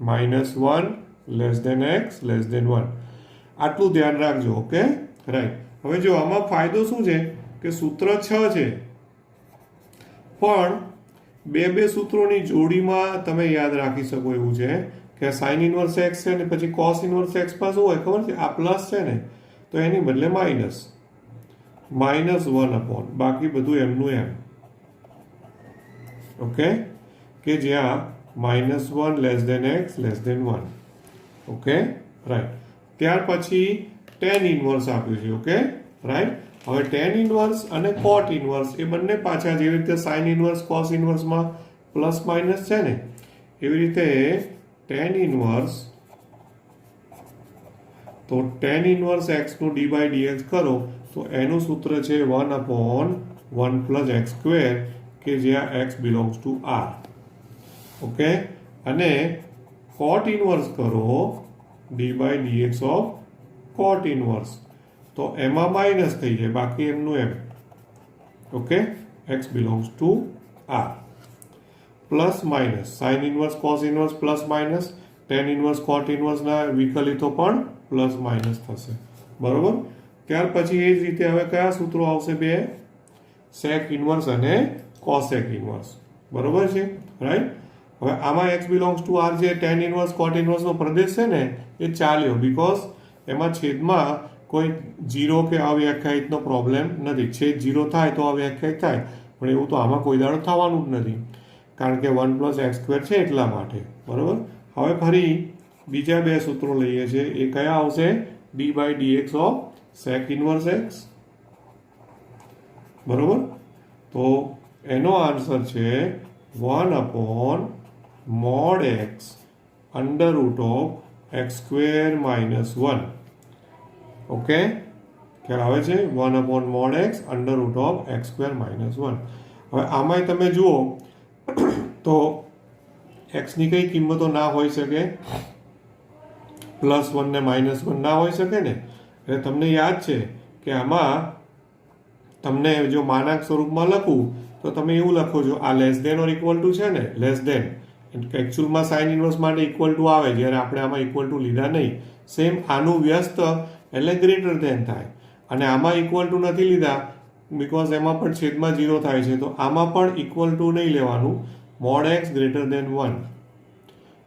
-1 less than x less than 1. આટલું ધ્યાન રાખજો. Okay, right. હવે જો આમાં ફાયદો શું છે કે સૂત્ર 6 છે, પણ બે સૂત્રોની જોડીમાં તમે યાદ રાખી શકો એવું છે કે સાઇન ઇનવર્સ એક્સ છે ને પછી કોસ ઇનવર્સ એક્સ માં શું હોય ખબર છે? આ પ્લસ છે ને, તો એની બદલે -1 અપોન બાકી બધું એમનું એમ. ઓકે, કે જ્યાં -1 less than x less than 1. Okay, right. ત્યાર પછી tan ઇનવર્સ આપ્યું છે. Okay, right. હવે tan ઇનવર્સ અને cot ઇનવર્સ એ બંને પાછા જેવી રીતે sin ઇનવર્સ cos ઇનવર્સમાં પ્લસ માઇનસ છે ને, એવી રીતે tan ઇનવર્સ, તો tan ઇનવર્સ x નું d/dx કરો તો એનું સૂત્ર છે 1/1 + x², કે જ્યાં x belongs to r. Okay, અને cot ઇનવર્સ કરો d/dx ઓફ cot ઇનવર્સ, તો એમાં માઇનસ થઈ જાય, બાકી એમનું એમ. Okay, x belongs to r. Plus minus sine inverse cos inverse plus minus, tan inverse cot ઇનવર્સના વિકલિતો પણ પ્લસ માઇનસ થશે. બરોબર. ત્યાર પછી એ જ રીતે હવે કયા સૂત્રો આવશે? બે, સેક ઇનવર્સ અને કોસેક ઇનવર્સ. બરોબર છે, રાઈટ. હવે આમાં x બિલોંગ્સ ટુ r જે tan ઇનવર્સ કોટ ઇનવર્સનો પ્રદેશ છે ને, એ ચાલ્યો, બીકોઝ એમાં છેદમાં કોઈ જીરો કે અવ્યાખ્યાયિતનો પ્રોબ્લેમ નથી. છેદ જીરો થાય તો અવ્યાખ્યાયિત થાય, પણ એવું તો આમાં કોઈ દાડો થવાનું જ નથી, કારણ કે 1 + x² છે એટલા માટે. બરોબર. હવે ફરી બીજા બે સૂત્રો લઈએ છીએ. એ કયા આવશે? d/dx of sec inverse x. બરોબર. તો એનો આન્સર છે 1/mod x √ x² - 1. ઓકે, ખ્યાલ આવે છે? 1/mod x √ x² - 1. હવે આમાંય તમે જુઓ તો x ની કઈ કિંમતો ના હોઈ શકે? +1 ને -1 ના હોઈ શકે ને. એટલે તમને યાદ છે કે આમાં તમને જો માનાંક સ્વરૂપમાં લખું તો તમે એવું લખો છો, આ less than or equal to છે ને, લેસ દેન એકચ્યુઅલમાં સાઇન ઇનવર્સ માટે ઇક્વલ ટુ આવે, જ્યારે આપણે આમાં ઇક્વલ ટુ લીધા નહીં. સેમ આનું વ્યસ્ત એટલે ગ્રેટર ધેન થાય, અને આમાં ઇક્વલ ટુ નથી લીધા બીકોઝ એમાં પણ છેદમાં 0 થાય છે, તો આમાં પણ ઇક્વલ ટુ નહીં લેવાનું. mod x greater than 1.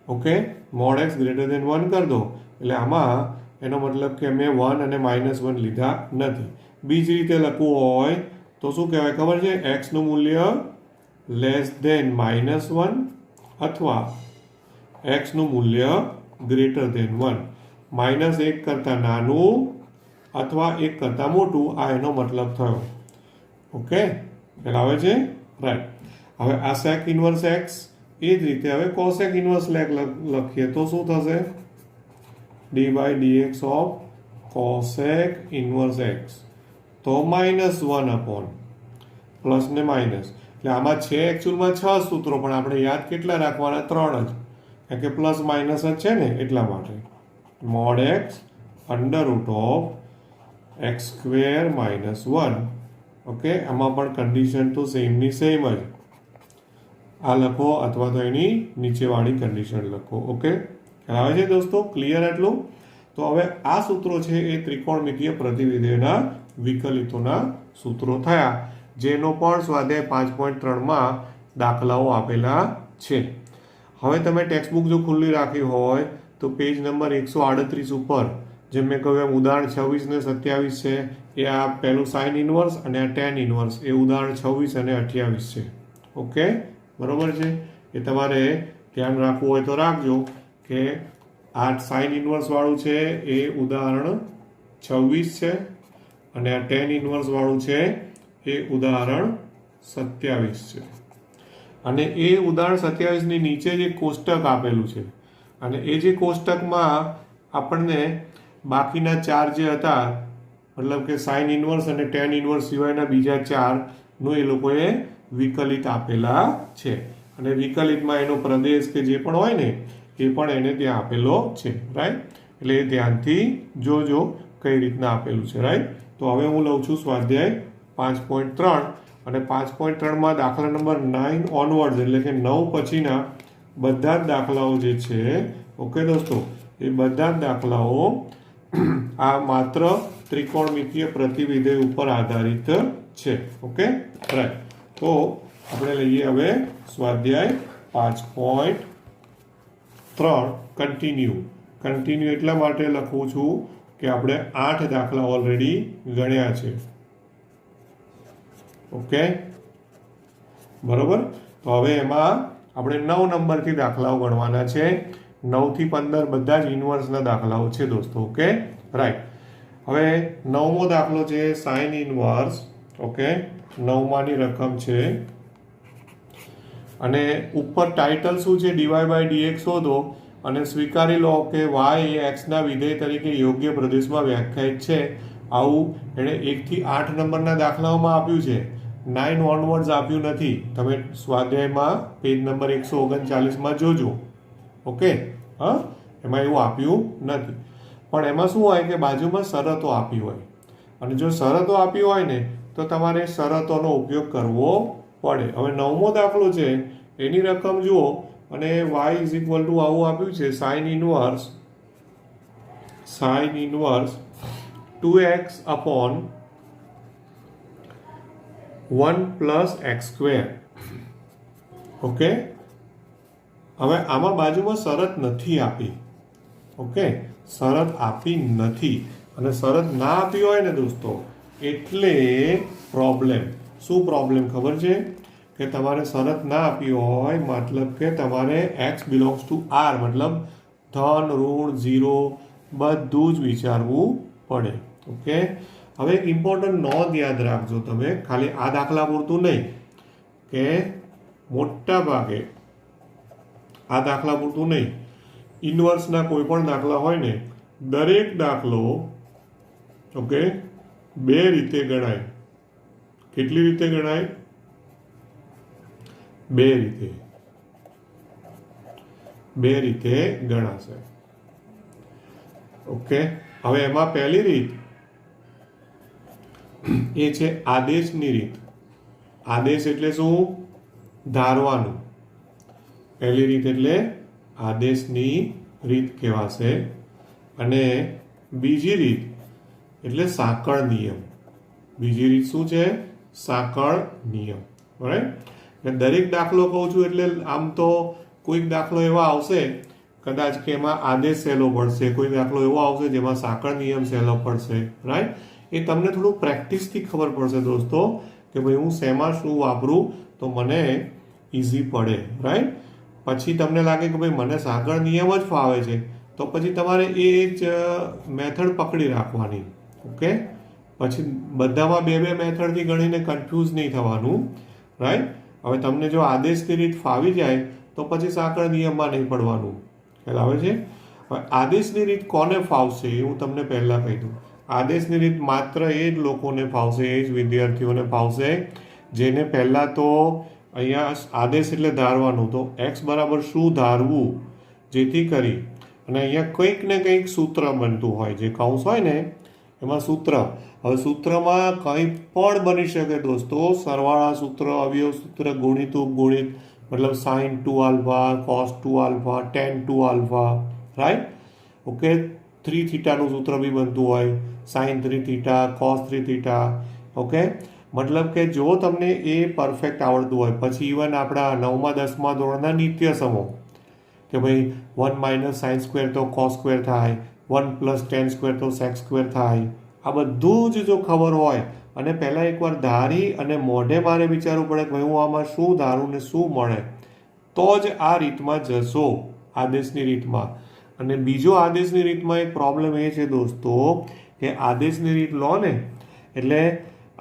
Okay, mod x greater than 1 કરી દો એટલે આમાં એનો મતલબ કે મેં 1 અને -1 લીધા નથી. બીજી રીતે લખવું હોય તો શું કહેવાય ખબર છે? x નું મૂલ્ય લેસ દેન -1 અથવા x નું મૂલ્ય ગ્રેટર દેન 1. -1 કરતાં નાનું અથવા 1 કરતાં મોટું, આ એનો મતલબ થયો. ઓકે, ખ્યાલ આવે છે? રાઈટ. હવે આ sec ઇનવર્સ x, એ જ રીતે હવે cosec ઇનવર્સ લખીએ તો શું થશે? d/dx of cosec inverse x, તો -1 અપોન પ્લસ ને માઇનસ. એટલે આમાં છે એકચ્યુઅલમાં 6 સૂત્રો, પણ આપણે યાદ કેટલા રાખવાના? 3 જ, કારણ કે પ્લસ માઇનસ જ છે ને એટલા માટે. mod x √ x² - 1. ઓકે, આમાં પણ કન્ડિશન તો સેમની સેમ જ. આ લખો અથવા તો એની નીચેવાળી કન્ડિશન લખો. ઓકે, ખ્યાલ આવે છે દોસ્તો? ક્લિયર આટલું? તો હવે આ સૂત્રો છે એ ત્રિકોણમિતીય પ્રતિવિધેયના વિકલિતોના સૂત્રો થયા, જેનો પણ સ્વાધ્યાય 5.3માં દાખલાઓ આપેલા છે. હવે તમે ટેક્સ્ટબુક જો ખુલ્લી રાખી હોય તો પેજ નંબર 138 ઉપર, જેમ મેં કહ્યું એમ ઉદાહરણ 26 ને 27 છે, એ આ પહેલું સાઇન ઇનવર્સ અને આ tan ઇનવર્સ, એ ઉદાહરણ 26 અને 28 છે. ઓકે, બરોબર છે? એ તમારે ધ્યાન રાખવું હોય તો રાખજો કે આ સાઇન ઇનવર્સ વાળું છે એ ઉદાહરણ 26 છે, અને આ tan ઇનવર્સ વાળું છે એ ઉદાહરણ 27 છે. અને એ ઉદાહરણ 27 ની નીચે જે કોષ્ટક આપેલું છે, અને એ જે કોષ્ટકમાં આપણને બાકીના 4 જે હતા, મતલબ કે સાઇન ઇનવર્સ અને tan ઇનવર્સ સિવાયના બીજા 4 નું એ લોકોએ વિકલિત આપેલા છે. અને વિકલિતમાં એનો પ્રદેશ કે જે પણ હોય ને એ પણ એને ત્યાં આપેલો છે. રાઈટ? એટલે એ ધ્યાનથી જોજો કઈ રીતના આપેલું છે. રાઈટ? તો હવે હું લઉં છું સ્વાધ્યાય 5.3, અને 5.3માં દાખલા નંબર 9 ઓનવર્ડ્સ, એટલે કે 9 પછીના બધા જ દાખલાઓ જે છે ઓકે દોસ્તો, એ બધા જ દાખલાઓ આ માત્ર ત્રિકોણમિતીય પ્રતિવિધેય ઉપર આધારિત છે. Okay, right. તો આપણે લઈએ હવે સ્વાધ્યાય 5.3 કન્ટિન્યુ. કન્ટિન્યુ એટલા માટે લખું છું કે આપણે 8 દાખલા ઓલરેડી ગણ્યા છે. ઓકે, બરોબર. તો હવે એમાં આપણે 9 નંબરથી દાખલાઓ ગણવાના છે. 9 થી 15 બધા જ ઇન્વર્સના દાખલાઓ છે દોસ્તો. Okay, right. હવે 9મો દાખલો છે સાઇન ઇન્વર્સ. ઓકે, 9માની રકમ છે અને ઉપર ટાઇટલ શું છે? ડીવાય બાય ડીએક્સ શોધો અને સ્વીકારી લો કે વાય એ એક્સના વિધેય તરીકે યોગ્ય પ્રદેશમાં વ્યાખ્યાયિત છે. આવું એણે 1 થી 8 નંબરના દાખલાઓમાં આપ્યું છે. 9 ઓનવર્ડ્સ આપ્યું નથી. તમે સ્વાધ્યાયમાં પેજ નંબર 139માં જોજો. ઓકે, હા, એમાં એવું આપ્યું નથી. પણ એમાં શું હોય કે બાજુમાં શરતો આપી હોય, અને જો શરતો આપી હોય ને તો તમારે શરતોનો ઉપયોગ કરવો પડે. હવે 9મો દાખલો છે, એની રકમ જુઓ અને y ઇઝ ઇક્વલ ટુ આવું આપ્યું છે sine inverse 2x upon 1 plus x square. Okay, હવે આમાં બાજુમાં શરત નથી આપી. ઓકે, શરત આપી નથી, અને શરત ના આપી હોય ને દોસ્તો એટલે પ્રોબ્લેમ. શું પ્રોબ્લેમ ખબર છે? કે તમારે શરત ના આપી હોય મતલબ કે તમારે x બિલોંગ્સ ટુ r મતલબ ધન ઋણ 0 બધું જ વિચારવું પડે. ઓકે, હવે એક ઇમ્પોર્ટન્ટ નોંધ યાદ રાખજો તમે, ખાલી આ દાખલા પૂરતું નહીં, કે મોટા ભાગે આ દાખલા પૂરતું નહીં, ઇન્વર્સના કોઈ પણ દાખલા હોય ને દરેક દાખલો ઓકે 2 રીતે ગણાય. કેટલી રીતે ગણાય? 2 રીતે. 2 રીતે ગણાશે. ઓકે, હવે એમાં પહેલી રીત એ છે આદેશની રીત. આદેશ એટલે શું? ધારવાનું. પહેલી રીત એટલે આદેશની રીત કહેવાશે. અને બીજી રીત એટલે સાંકળ નિયમ. બીજી રીત શું છે? સાંકળ નિયમ. બરાબર. દરેક દાખલો કહું છું એટલે આમ તો કોઈક દાખલો એવા આવશે કદાચ કે એમાં આદેશ સહેલો પડશે, કોઈ દાખલો એવો આવશે જેમાં સાંકળ નિયમ સહેલો પડશે. રાઈટ. એ તમને થોડું પ્રેક્ટિસથી ખબર પડશે દોસ્તો કે ભાઈ હું શેમાં શું વાપરું તો મને ઇઝી પડે. રાઈટ. પછી તમને લાગે કે ભાઈ મને સાંકળ નિયમ જ ફાવે છે તો પછી તમારે એ જ મેથડ પકડી રાખવાની. ઓકે, પછી બધામાં 2 મેથડથી ગણીને કન્ફ્યુઝ નહીં થવાનું. રાઈટ. હવે તમને જો આદેશની રીત ફાવી જાય તો પછી સાંકળ નિયમમાં નહીં પડવાનું. ખ્યાલ આવે છે? હવે આદેશની રીત કોને ફાવશે એ હું તમને પહેલાં કહી દઉં. આદેશની રીત માત્ર એ જ લોકોને ફાવશે, એ જ વિદ્યાર્થીઓને ફાવશે જેને પહેલાં તો અહીંયા આદેશ એટલે ધારવાનું, તો x બરાબર શું ધારવું જેથી કરી અને અહીંયા કંઈક ને કંઈક સૂત્ર બનતું હોય, જે કૌંસ હોય ને એમાં સૂત્ર. હવે સૂત્રમાં કંઈ પણ બની શકે દોસ્તો. સરવાળા સૂત્ર, અવયવ સૂત્ર, ગુણિત ઉપગુણિત, મતલબ sin 2 alpha, cos 2 alpha, tan 2 alpha. Right. Okay, 3 થીટાનું સૂત્ર બી બનતું હોય, sin 3 theta, cos 3 theta. Okay, મતલબ કે જો તમને એ પરફેક્ટ આવડતું હોય, પછી ઇવન આપણા 9મા 10મા ધોરણના નિત્ય સમો કે ભાઈ 1 માઇનસ સાઇન સ્ક્વેર તો કોસ સ્ક્વેર થાય, 1 પ્લસ ટેન સ્ક્વેર તો સેક સ્ક્વેર થાય. આ બધું જ જો ખબર હોય અને પહેલાં એકવાર ધારી અને મોઢે મારે વિચારવું પડે કે ભાઈ હું આમાં શું ધારું ને શું મળે તો જ આ રીતમાં જશો, આદેશની રીતમાં. અને બીજો આદેશની રીતમાં એક પ્રોબ્લેમ એ છે દોસ્તો કે આદેશની રીત લો ને એટલે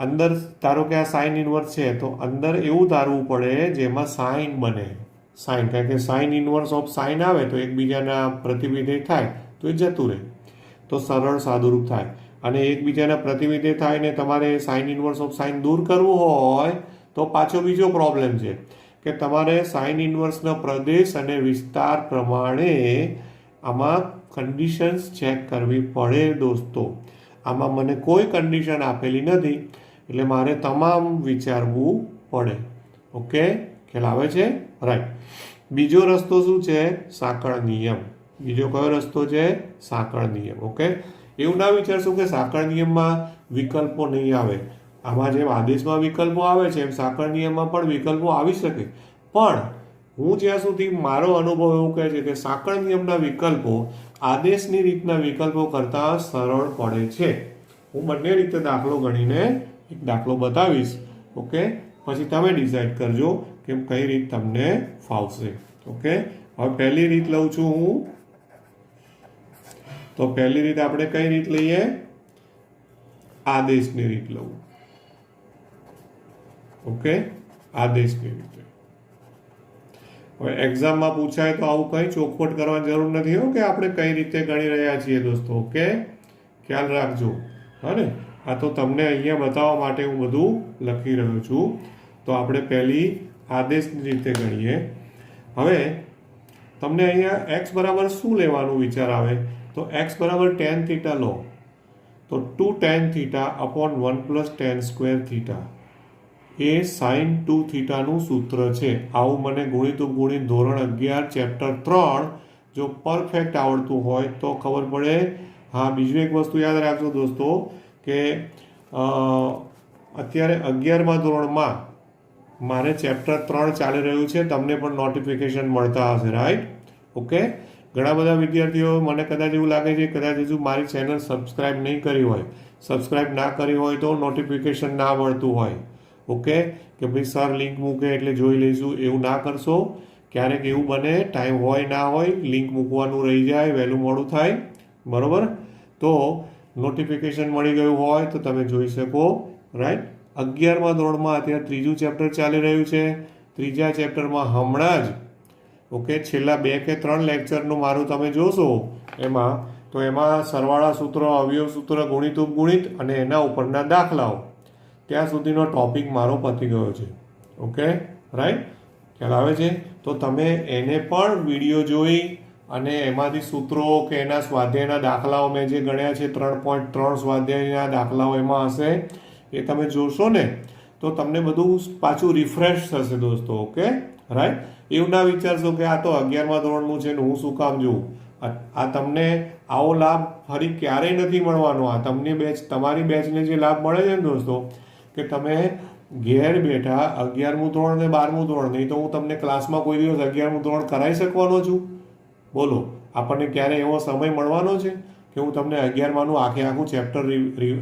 અંદર ધારો કે આ સાઇન ઇન્વર્સ છે તો અંદર એવું ધારવું પડે જેમાં સાઇન બને. સાઇન, કારણ કે સાઇન ઇન્વર્સ ઓફ સાઇન આવે તો એકબીજાના પ્રતિવિધેય થાય તો એ જતું રહે, તો સરળ સાદુરૂપ થાય. અને એકબીજાના પ્રતિવિધેય થાય ને તમારે સાઇન ઇન્વર્સ ઓફ સાઇન દૂર કરવું હોય તો પાછો બીજો પ્રોબ્લેમ છે કે તમારે સાઇન ઇન્વર્સના પ્રદેશ અને વિસ્તાર પ્રમાણે આમાં કન્ડિશન્સ ચેક કરવી પડે દોસ્તો. આમાં મને કોઈ કન્ડિશન આપેલી નથી એટલે મારે તમામ વિચારવું પડે. ઓકે, ખ્યાલ આવે છે? રાઈટ. બીજો રસ્તો શું છે? સાંકળ નિયમ. બીજો કયો રસ્તો છે? સાંકળ નિયમ. ઓકે, એવું ના વિચારશો કે સાંકળ નિયમમાં વિકલ્પો નહીં આવે. આમાં જેમ આદેશમાં વિકલ્પો આવે છે એમ સાંકળ નિયમમાં પણ વિકલ્પો આવી શકે, પણ હું જ્યાં સુધી મારો અનુભવ એવું કહે છે કે સાંકળ નિયમના વિકલ્પો આદેશની રીતના વિકલ્પો કરતાં સરળ પડે છે. હું બંને રીતે દાખલો ગણીને એક દાખલો બતાવીશ. ઓકે, પછી તમે ડિસાઈડ કરજો કે કઈ રીત તમને ફાવશે. ઓકે, હવે પહેલી રીત લઉં છું હું. તો પહેલી રીત આપણે કઈ રીત લઈએ? આદેશની રીત લઉં. ઓકે, આદેશની રીતે. હવે એક્ઝામમાં પૂછાય તો આવું કંઈ ચોખવટ કરવાની જરૂર નથી હો કે આપણે કઈ રીતે ગણી રહ્યા છીએ દોસ્તો. ઓકે, ખ્યાલ રાખજો. હા ને, આ તો તમને અહીંયા બતાવવા માટે હું બધું લખી રહ્યો છું. તો આપણે પહેલી આદેશની રીતે ગણીએ. હવે તમને અહીંયા એક્સ બરાબર શું લેવાનું વિચાર આવે? તો એક્સ બરાબર tan થીટા લો તો 2 tan theta upon 1 plus tan square theta એ sin 2 થીટાનું સૂત્ર છે. આવું મને ગુણિત ઉપગુણિત ધોરણ 11 ચેપ્ટર 3 જો પરફેક્ટ આવડતું હોય તો ખબર પડે. હા, બીજું એક વસ્તુ યાદ રાખજો દોસ્તો કે અત્યારે 11મા ધોરણમાં મારે ચેપ્ટર 3 ચાલી રહ્યું છે. તમને પણ નોટિફિકેશન મળતા હશે, રાઈટ? ઓકે, ઘણા બધા વિદ્યાર્થીઓ મને કદાચ એવું લાગે છે કદાચ હજુ મારી ચેનલ સબસ્ક્રાઇબ નહીં કરી હોય. સબસ્ક્રાઇબ ના કરી હોય તો નોટિફિકેશન ના મળતું હોય. ઓકે, કે ભાઈ સર લિંક મૂકે એટલે જોઈ લઈશું, એવું ના કરશો. ક્યારેક એવું બને, ટાઈમ હોય ના હોય, લિંક મૂકવાનું રહી જાય, વહેલું મોડું થાય, બરોબર? તો નોટિફિકેશન મળી ગયું હોય તો તમે જોઈ શકો, રાઈટ? 11મા ધોરણમાં અત્યારે 3જું ચેપ્ટર ચાલી રહ્યું છે. 3જા ચેપ્ટરમાં હમણાં જ ઓકે છેલ્લા 2 કે 3 લેક્ચરનું મારું તમે જોશો એમાં સરવાળા સૂત્ર, અવયવ સૂત્ર, ગુણિત ઉપગુણિત અને એના ઉપરના દાખલાઓ ત્યાં સુધીનો ટોપિક મારો પતી ગયો છે. Okay, right? ખ્યાલ આવે છે? તો તમે એને પણ વિડીયો જોઈ અને એમાંથી સૂત્રો કે એના સ્વાધ્યાયના દાખલાઓ મેં જે ગણ્યા છે 3.3 સ્વાધ્યાયના દાખલાઓ એમાં હશે, એ તમે જોશો ને તો તમને બધું પાછું રિફ્રેશ થશે દોસ્તો. Okay, right? એવું ના વિચારશો કે આ તો 11મા ધોરણનું છે ને હું શું કામ જોઉં. આ તમને આવો લાભ ફરી ક્યારેય નથી મળવાનો. આ તમને તમારી બેચને જે લાભ મળે છે ને દોસ્તો કે તમે ઘેર બેઠા 11મું ધોરણ ને 12મું ધોરણ, નહીં તો હું તમને ક્લાસમાં કોઈ દિવસ 11મું ધોરણ કરાવી શકવાનો છું? બોલો, આપણને ક્યારે એવો સમય મળવાનો છે કે હું તમને 11માનું આખું ચેપ્ટર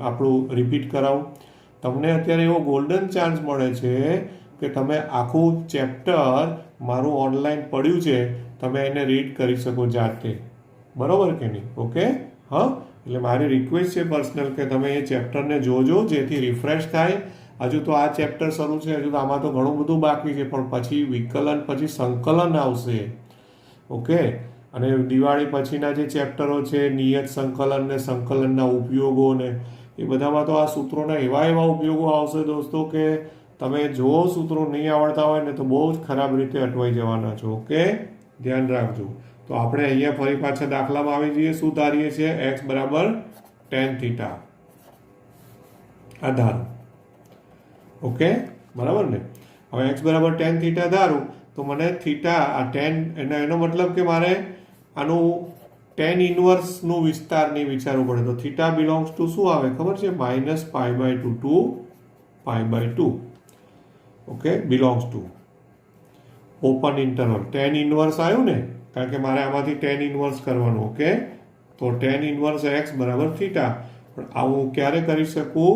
આપણું રિપીટ કરાવું? તમને અત્યારે એવો ગોલ્ડન ચાન્સ મળે છે કે તમે આખું ચેપ્ટર મારું ઓનલાઈન પડ્યું છે, તમે એને રીડ કરી શકો જાતે, બરોબર કે નહીં? ઓકે, હા, એટલે મારી રિક્વેસ્ટ છે પર્સનલ કે તમે એ ચેપ્ટરને જોજો જેથી રિફ્રેશ થાય. હજુ તો આ ચેપ્ટર શરૂ છે, હજુ તો આમાં તો ઘણું બધું બાકી છે, પણ પછી વિકલન, પછી સંકલન આવશે. ઓકે, અને દિવાળી પછીના જે ચેપ્ટરો છે નિયત સંકલન ને સંકલનના ઉપયોગો ને એ બધામાં તો આ સૂત્રોના એવા ઉપયોગો આવશે દોસ્તો કે તમે જો સૂત્રો નહીં આવડતા હોય ને તો બહુ જ ખરાબ રીતે અટવાઈ જવાના છો. ઓકે, ધ્યાન રાખજો. તો આપણે અહીંયા ફરી પાછા દાખલામાં આવી જઈએ. શું ધારીએ છીએ? એક્સ બરાબર tan થીટા આ ધારો. ઓકે, બરાબર ને? હવે એક્સ બરાબર tan થીટા ધારું તો મને થીટા આ tan એનો મતલબ કે મારે આનું tan ઇનવર્સનું વિસ્તાર નહીં વિચારવું પડે. તો થીટા બિલોંગ્સ ટુ શું આવે ખબર છે? -π/2 to π/2. Okay, belongs to open interval. tan inverse આવ્યું ને, કારણ કે મારે આમાંથી tan ઇનવર્સ કરવાનું. ઓકે, તો tan ઇનવર્સ એક્સ બરાબર થીટા. પણ આવું ક્યારે કરી શકું?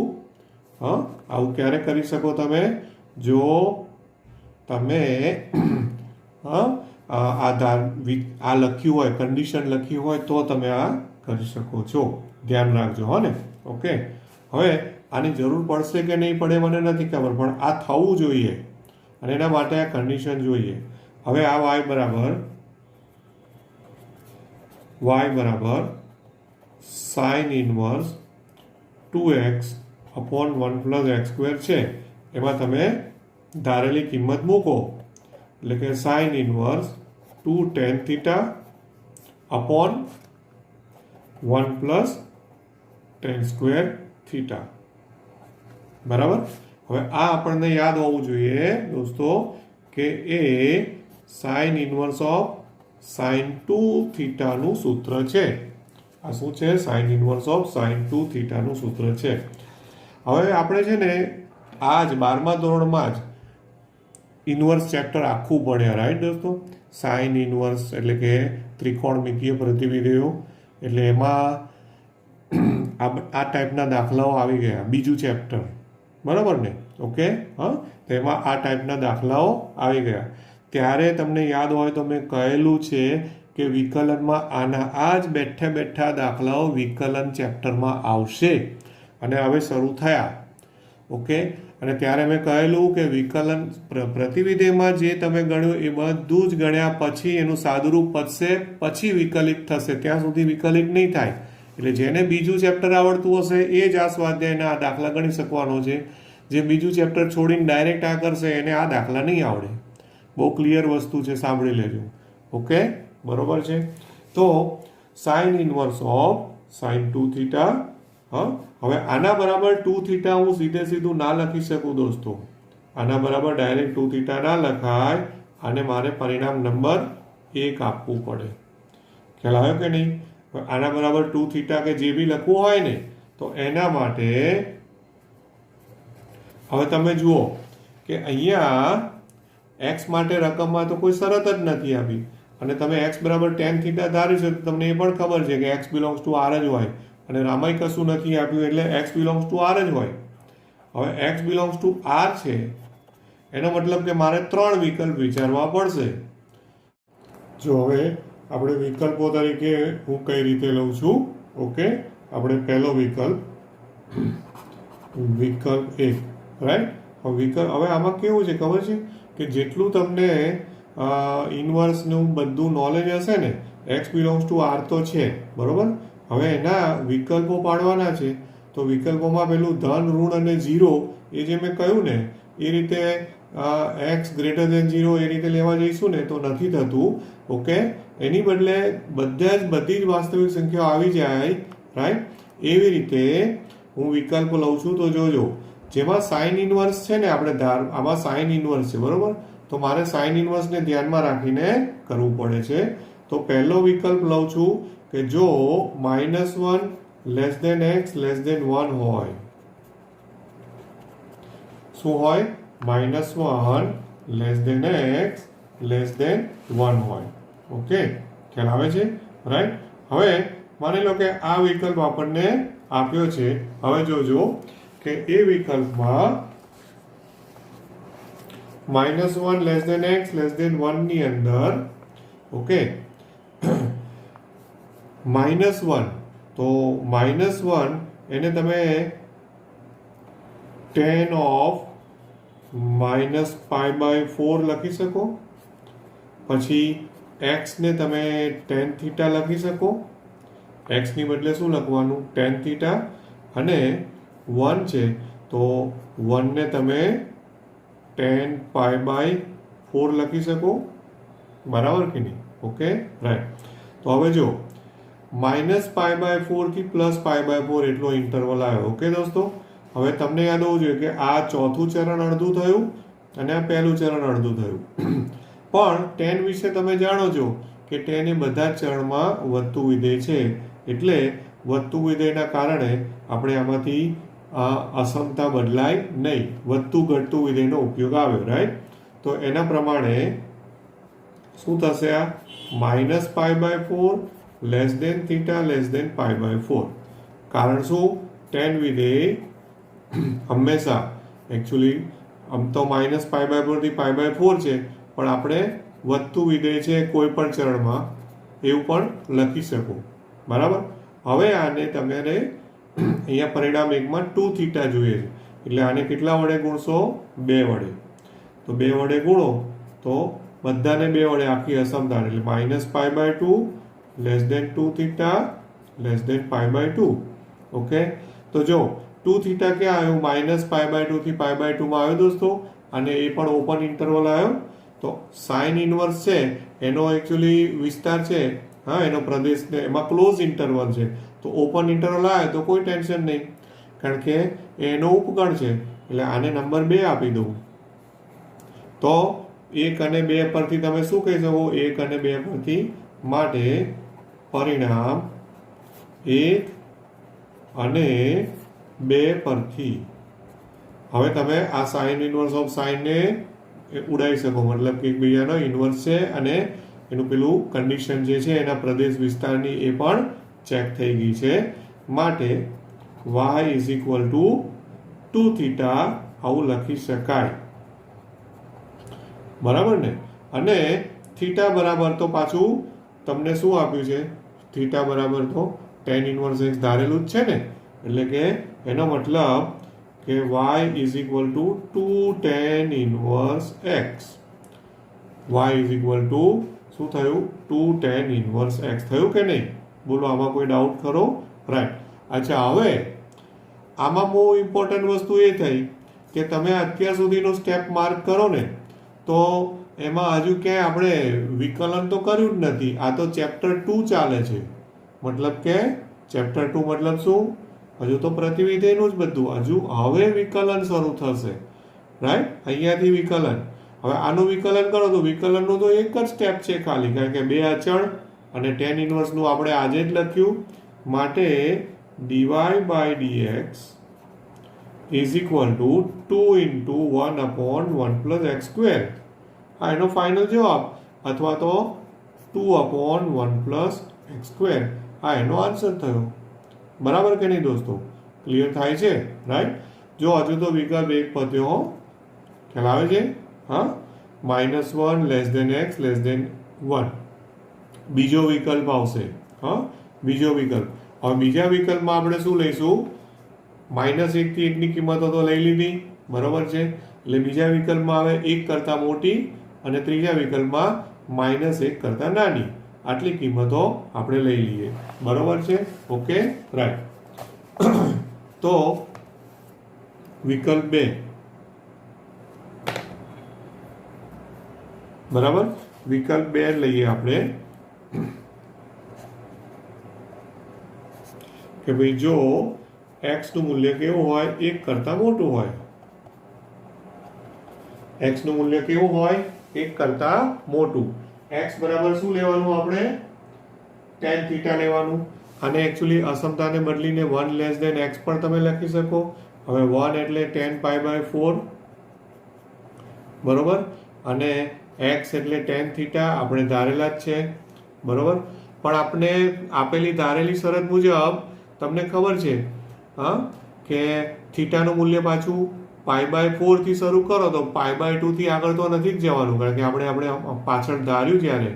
આવું ક્યારે કરી શકો તમે? જો તમે આ લખ્યું હોય, કન્ડિશન લખી હોય તો તમે આ કરી શકો છો. ધ્યાન રાખજો. હો ને? ઓકે, હવે આની જરૂર પડશે કે નહીં પડે મને નથી ખબર, પણ આ થવું જોઈએ અને એના માટે આ કન્ડિશન જોઈએ. હવે આ y બરાબર sin inverse 2x upon 1 plus x square છે. એમાં તમે ધારેલી કિંમત મૂકો એટલે કે sin inverse 2 tan theta upon 1 plus tan square theta. બરાબર? હવે આ આપણને યાદ હોવું જોઈએ દોસ્તો કે એ sin ઇનવર્સ ઓફ સાઇન 2 થીટાનું સૂત્ર છે. આ શું છે? સાઇન ઇનવર્સ ઓફ સાઇન 2 થીટાનું સૂત્ર છે. હવે આપણે છે ને આ જ 12મા ધોરણમાં જ ઇનવર્સ ચેપ્ટર આખું ભણ્યા, રાઈટ દોસ્તો? સાઇન ઇનવર્સ એટલે કે ત્રિકોણમિતીય પ્રતિવિધિઓ, એટલે એમાં આ ટાઈપના દાખલાઓ આવી ગયા. બીજું ચેપ્ટર, બરાબર ને? ઓકે, હા, તેમાં આ ટાઈપના દાખલાઓ આવી ગયા. ત્યારે તમને યાદ હોય તો મેં કહેલું છે કે વિકલનમાં આ જ બેઠા બેઠા દાખલાઓ વિકલન ચેપ્ટરમાં આવશે અને હવે શરૂ થયા. ઓકે, અને ત્યારે મેં કહેલું કે વિકલન પ્રતિવિધિમાં જે તમે ગણ્યું એ બધું જ ગણ્યા પછી એનું સાદુરૂપ પચશે, પછી વિકલિત થશે. ત્યાં સુધી વિકલિત નહીં થાય. એટલે જેને બીજું ચેપ્ટર આવડતું હશે એ જ આ સ્વાધ્યાયના આ દાખલા ગણી શકવાનો છે. જે બીજું ચેપ્ટર છોડીને ડાયરેક્ટ આ કરશે એને આ દાખલા નહીં આવડે. બહુ ક્લિયર વસ્તુ છે, સાંભળી લેજો. ઓકે, બરોબર છે? તો sine inverse of sine 2 theta. હા, હવે આના બરાબર 2 થીટા હું સીધું ના લખી શકું દોસ્તો. આના બરાબર ડાયરેક્ટ 2 થીટા ના લખાય. આને મારે પરિણામ નંબર 1 આપવું પડે. ખ્યાલ આવ્યો કે નહીં? આના બરાબર 2 થીટા કે જે બી લખવું હોય ને તો એના માટે હવે તમે જુઓ કે અહીંયા x માટે રકમમાં તો કોઈ શરત જ નથી આપી અને તમે x બરાબર tan થીટા ધાર્યું છે તો તમને એ પણ ખબર છે કે x બિલોંગ્સ ટુ r જ હોય અને રામાય કશું નથી આપ્યું એટલે x બિલોંગ્સ ટુ r જ હોય. હવે x બિલોંગ્સ ટુ r છે એનો મતલબ કે મારે 3 વિકલ્પ વિચારવા પડશે. જો હવે આપણે વિકલ્પો તરીકે હું કઈ રીતે લઉં છું. ઓકે, આપણે પહેલો વિકલ્પ 1, રાઈટ? હવે આમાં કેવું છે ખબર છે કે જેટલું તમને ઇનવર્સનું બધું નોલેજ હશે ને, x બિલોંગ્સ ટુ r તો છે, બરોબર? હવે એના વિકલ્પો પાડવાના છે તો વિકલ્પોમાં પેલું ધન, ઋણ અને 0 એ જે મેં કહ્યું ને એ રીતે x ગ્રેટર દેન 0 એ રીતે લેવા જઈશું ને તો નથી થતું. ઓકે, એની બદલે બધી જ વાસ્તવિક સંખ્યાઓ આવી જાય, રાઈટ? એવી રીતે હું વિકલ્પ લઉં છું. તો જોજો, જેમાં સાઇન ઇનવર્સ છે ને, આપણે આમાં સાઇન ઇનવર્સ છે, બરોબર? તો મારે સાઇન ઇનવર્સને ધ્યાનમાં રાખીને કરવું પડે છે. તો પહેલો વિકલ્પ લઉં છું કે જો -1 less than x less than 1 હોય. શું હોય? -1 less than x less than 1 હોય. ઓકે, ખ્યાલ આવે છે, રાઈટ? હવે માની લો કે આ વિકલ્પ આપણને આપ્યો છે. હવે જોજો કે એ વિકલ્પમાં -1 less than x less than 1 ની અંદર, ઓકે, -1 તો -1 એને તમે tan of -π/4 લખી શકો. પછી x ને તમે tan થીટા લખી શકો. x ની બદલે શું લખવાનું? tan theta. અને 1 છે તો 1 ને તમે tan π/4 લખી શકો, બરાબર કે નહીં? Okay, right. તો હવે જો -π/4 થી +π/4 એટલો ઇન્ટરવલ આવ્યો. ઓકે દોસ્તો, હવે તમને યાદ હોવું જોઈએ કે આ ચોથું ચરણ અડધું થયું અને આ પહેલું ચરણ અડધું થયું. પણ tan વિશે તમે જાણો છો કે tan એ બધા જ ચરણમાં વધતું વિધેય છે, એટલે વધતું વિધેયના કારણે આપણે આમાંથી અસમતા બદલાય નહીં, વધતું ઘટતું વિધેયનો ઉપયોગ આવ્યો, રાઈટ? તો એના પ્રમાણે શું થશે? આ -π/4 less than theta less than π/4. કારણ શું? tan વિધેય હંમેશા એકચ્યુઅલી આમ તો -π/4 થી π/4 છે, પણ આપણે વધતું વિધેય છે કોઈ પણ ચરણમાં એવું પણ લખી શકો, બરાબર? હવે આને તમારે અહીંયા પરિણામ 1માં 2 થીટા જોઈએ છે એટલે આને કેટલા વડે ગુણશો? 2 વડે. તો 2 વડે ગુણો તો બધાને 2 વડે આખી અસમતા એટલે -π/2 less than 2 theta less than π/2. Okay, તો જો 2 થીટા ક્યાં આવ્યું? -π/2 થી π/2 માં આવ્યો દોસ્તો, અને એ પણ ઓપન ઇન્ટરવલ આવ્યો. તો સાઇન ઇનવર્સ છે એનો એકચ્યુઅલી વિસ્તાર છે, હા, એનો પ્રદેશ ને એમાં ક્લોઝ ઇન્ટરવલ છે. તો ઓપન ઇન્ટરવલ આવે તો કોઈ ટેન્શન નહીં, કારણ કે એનો ઉપગણ છે એટલે આને નંબર 2 આપી દઉં. તો 1 અને 2 પરથી તમે શું કહી શકો? 1 અને 2 પરથી, માટે પરિણામ 1 અને 2 પરથી. હવે તમે આ સાઇન ઇનવર્સ ઓફ સાઇનને ઉડાવી શકો, મતલબ કે એકબીજાનો ઇનવર્સ છે અને એનું પેલું કન્ડિશન જે છે એના પ્રદેશ વિસ્તારની એ પણ ચેક થઈ ગઈ છે. માટે y is equal to 2 theta આવું લખી શકાય. બરાબર ને? અને થીટા બરાબર તો પાછું તમને શું આપ્યું છે? થીટા બરાબર તો tan ઇનવર્સ x ધારેલું જ છે ને, એટલે કે એનો મતલબ કે y is equal to 2 tan inverse x. y is equal to શું થયું? 2 tan ઇનવર્સ x થયું કે નહીં? બોલો, આમાં કોઈ ડાઉટ ખરો? રાઈટ. અચ્છા, હવે આમાં બહુ ઇમ્પોર્ટન્ટ વસ્તુ એ થઈ કે તમે અત્યાર સુધીનો સ્ટેપ માર્ક કરો ને, તો એમાં હજુ ક્યાંય આપણે વિકલન તો કર્યું જ નથી. આ તો ચેપ્ટર 2 ચાલે છે. મતલબ કે ચેપ્ટર 2 મતલબ શું? હજુ તો પ્રતિવિધેયનું જ બધું. હજુ હવે વિકલન શરૂ થશે. રાઈટ? અહીંયાથી વિકલન. હવે આનું વિકલન કરો તો વિકલનનું તો એક જ સ્ટેપ છે ખાલી, કારણ કે 2 અચળ અને tan ઇનવર્સનું આપણે આજે જ લખ્યું. માટે dy by dx is equal to 2 into 1 upon 1 plus x square. આ એનો ફાઇનલ જવાબ, અથવા તો 2 upon 1 plus x square. આ એનો આન્સર થયો. બરાબર કે નહીં દોસ્તો? ક્લિયર થાય છે? રાઈટ? જો હજુ તો વિકલ્પ 1 પત્યો હો. ખ્યાલ આવે છે? હા, -1 less than x less than 1. બીજો વિકલ્પ આવશે. હા, બીજો વિકલ્પ. હવે બીજા વિકલ્પમાં આપણે શું લઈશું? -1 થી 1 ની કિંમતો તો લઈ લીધી. બરોબર છે? એટલે બીજા વિકલ્પમાં આવે 1 કરતાં મોટી અને ત્રીજા વિકલ્પમાં -1 કરતાં નાની. આટલી કિંમતો આપણે લઈ લઈએ. બરોબર છે? Okay, right. તો વિકલ્પ 2. બરાબર? વિકલ્પ 2 લઈએ આપણે કે ભાઈ જો x નું મૂલ્ય કેવું હોય? 1 કરતાં મોટું હોય. x નું મૂલ્ય કેવું હોય? 1 કરતાં મોટું. x બરાબર શું લેવાનું આપણે? tan થીટા લેવાનું. અને એકચ્યુઅલી અસમતાને બદલીને 1 લેસ દેન x પણ તમે લખી શકો. હવે 1 એટલે tan pi by 4. બરોબર? અને x એટલે tan થીટા આપણે ધારેલા જ છે. બરોબર? પણ આપણે આપેલી ધારેલી શરત મુજબ તમને ખબર છે હા કે થીટાનું મૂલ્ય પાછું પાઈ બાય 4 થી શરૂ કરો તો પાઈ બાય 2 થી આગળ તો નથી જ જવાનું, કારણ કે આપણે પાછળ ધાર્યું જ્યારે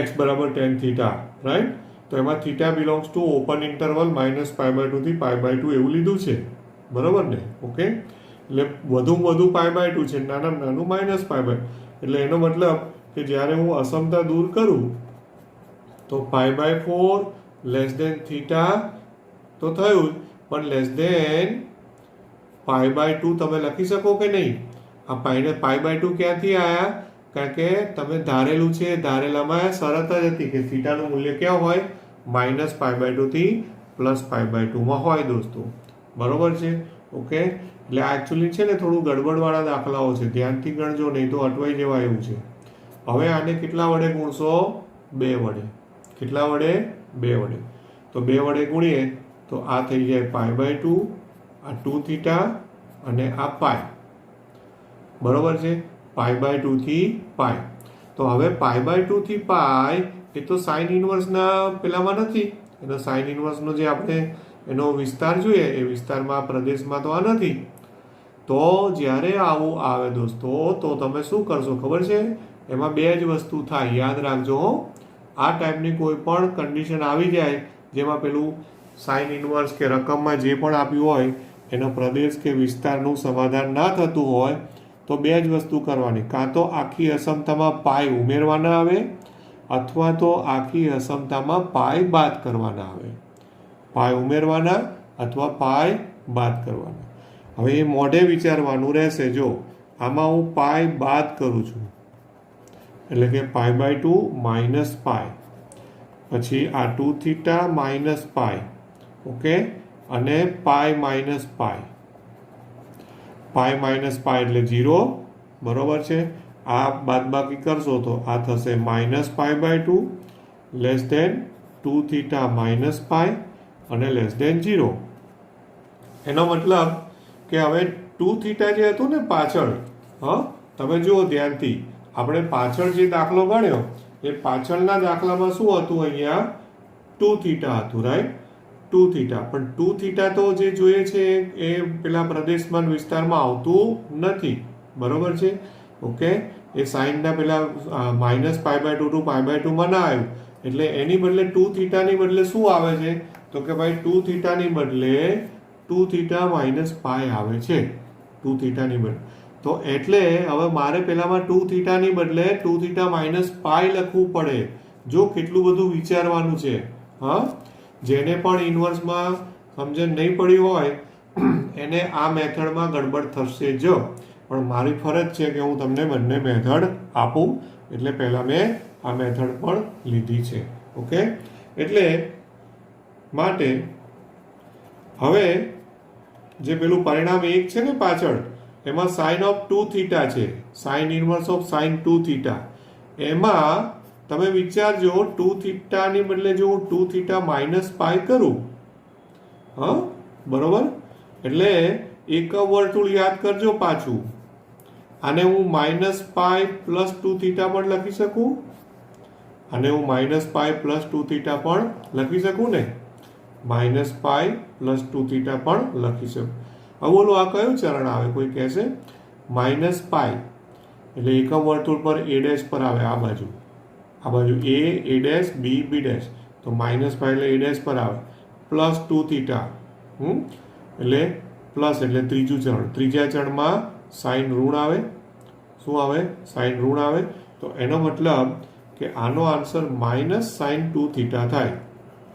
x બરાબર tan થીટા, રાઈટ? તો એમાં theta belongs to open interval -pi by 2 થી પાઈ બાય 2 એવું લીધું છે. બરાબર ને? ઓકે, એટલે વધુમાં વધુ પાઈ બાય 2 છે, નાનામાં નાનું -પાઈ બાય. એટલે એનો મતલબ કે જ્યારે હું અસમતા દૂર કરું તો pi by 4 less than theta તો થયું જ, પણ લેસ દેન પાઈ બાય 2 તમે લખી શકો કે નહીં? આ પાઈ બાય 2 ક્યાંથી આવ્યા? કારણ કે તમે ધારેલું છે, ધારેલામાં શરત જ હતી કે થીટાનું મૂલ્ય ક્યાં હોય? -પાઈ બાય 2 થી +પાઈ બાય 2 માં હોય દોસ્તો. બરોબર છે? ઓકે, એટલે આ એકચ્યુઅલી છે ને થોડું ગડબડવાળા દાખલાઓ છે, ધ્યાનથી ગણજો, નહીં તો અટવાઈ જવા એવું છે. હવે આને કેટલા વડે ગુણશો? 2 વડે. કેટલા વડે? 2 વડે. તો 2 વડે ગુણીએ તો આ થઈ જાય પાઈ બાય 2, આ 2 થીટા અને આ પાઈ. બરોબર છે? પાઈ બાય 2 થી પાઈ. તો હવે પાઈ બાય 2 થી પાઈ એ તો સાઇન ઇનવર્સના પેલામાં નથી. એનો સાઇન ઇનવર્સનો જે આપણે એનો વિસ્તાર જોઈએ એ વિસ્તારમાં પ્રદેશમાં તો આ નથી. તો જ્યારે આવું આવે દોસ્તો તો તમે શું કરશો ખબર છે? એમાં 2 જ વસ્તુ થાય, યાદ રાખજો. આ ટાઈપની કોઈ પણ કન્ડિશન આવી જાય જેમાં પેલું સાઇન ઇનવર્સ કે રકમમાં જે પણ આપ્યું હોય એના પ્રદેશ કે વિસ્તારનું સમાધાન ના થતું હોય તો 2 જ વસ્તુ કરવાની. કાં તો આખી અસમતામાં પાઈ ઉમેરવાના આવે અથવા તો આખી અસમતામાં પાઈ બાદ કરવાના આવે. પાઈ ઉમેરવાના અથવા પાઈ બાદ કરવાના. હવે એ મોઢે વિચારવાનું રહેશે. જો આમાં હું પાઈ બાદ કરું છું એટલે કે પાઈ બાય 2 પાઈ, પછી આ 2 થીટા પાઈ, ઓકે, અને પાઈ પાઈ એટલે 0. બરોબર છે? આ બાદબાકી કરશો તો આ થશે -π/2 લેસ ધેન 2 થીટા -π અને લેસ ધેન 0. એનો મતલબ કે હવે 2 થીટા જે હતું ને પાછળ, તમે જુઓ ધ્યાનથી, આપણે પાછળ જે દાખલો ગણ્યો એ પાછળના દાખલામાં શું હતું, અહીંયા 2 થીટા હતું, રાઈટ, 2 થીટા. પણ 2 થીટા તો જે જોઈએ છે એ પેલા પ્રદેશમાન વિસ્તારમાં આવતું નથી, બરોબર છે. ઓકે, એ સાઈનના પેલા -π/2 to π/2 માં ના આવ્યું, એટલે એની બદલે 2 થીટાની બદલે શું આવે છે, તો કે ભાઈ 2 થીટાની બદલે 2 થીટા -π આવે છે, 2 થીટાની બદલે. તો એટલે હવે મારે પેલામાં 2 થીટાની બદલે 2 થીટા -π લખવું પડે. જો કેટલું બધું વિચારવાનું છે. જેને પણ ઇન્વર્સમાં સમજણ નહીં પડી હોય એને આ મેથડમાં ગડબડ થશે જ. પણ મારી ફરજ છે કે હું તમને બંને મેથડ આપું, એટલે પહેલાં મેં આ મેથડ પણ લીધી છે. ઓકે, એટલે માટે હવે જે પેલું પરિણામ 1 છે ને પાછળ, એમાં સાઇન ઓફ 2 થીટા છે, sign inverse of sine 2 theta. એમાં તમે વિચારજો 2 થીટાની બદલે જો હું 2 થીટા -π કરું, બરોબર, એટલે એક વર્તુળ યાદ કરજો પાછું. આને હું -π + 2 થીટા પણ લખી શકું, આને હું -π + 2 થીટા પણ લખી શકું ને, -π + 2 થીટા પણ લખી શકું. હવે બોલો આ કયું ચરણ આવે, કોઈ કહેશે? -π એટલે એકમ વર્તુળ પર a' પર આવે, આ બાજુ a, b, b', તો -π એટલે a' પર આવે, + 2 થીટા, એટલે પ્લસ એટલે ત્રીજું ચરણ. ત્રીજા ચરણમાં સાઇન ઋણ આવે, શું આવે? સાઇન ઋણ આવે. તો એનો મતલબ કે આનો આન્સર -sin 2 થીટા થાય.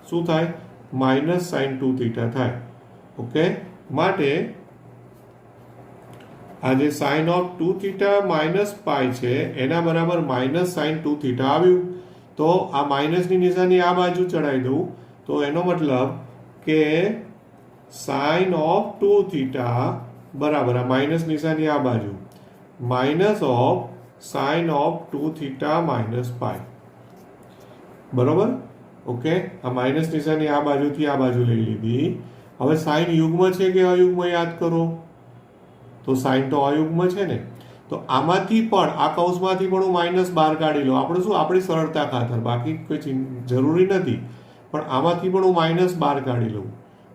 શું થાય? -sin 2 થીટા થાય. ઓકે, માટે આ જે સાઇન ઓફ 2 થીટા -π છે એના બરાબર -sin 2 થીટા આવ્યું. તો આ માઇનસની નિશાની આ બાજુ ચડાવી દઉં, તો એનો મતલબ કે સાઇન ઓફ 2 થીટા બરાબર આ માઇનસ નિશાની આ બાજુ -sin ઓફ 2 થીટા -π, બરોબર. ઓકે, આ માઇનસ નિશાની આ બાજુથી આ બાજુ લઈ લીધી. હવે સાઇન યુગ્મ છે કે અયુગ્મ યાદ કરો, તો સાઇન તો અયુગ્મ છે ને, તો આમાંથી પણ આ કૌંસમાંથી પણ હું માઇનસ બહાર કાઢી લઉં. આપણે શું, આપણી સરળતા ખાતર, બાકી કોઈ જરૂરી નથી, પણ આમાંથી પણ હું માઇનસ બહાર કાઢી લઉં.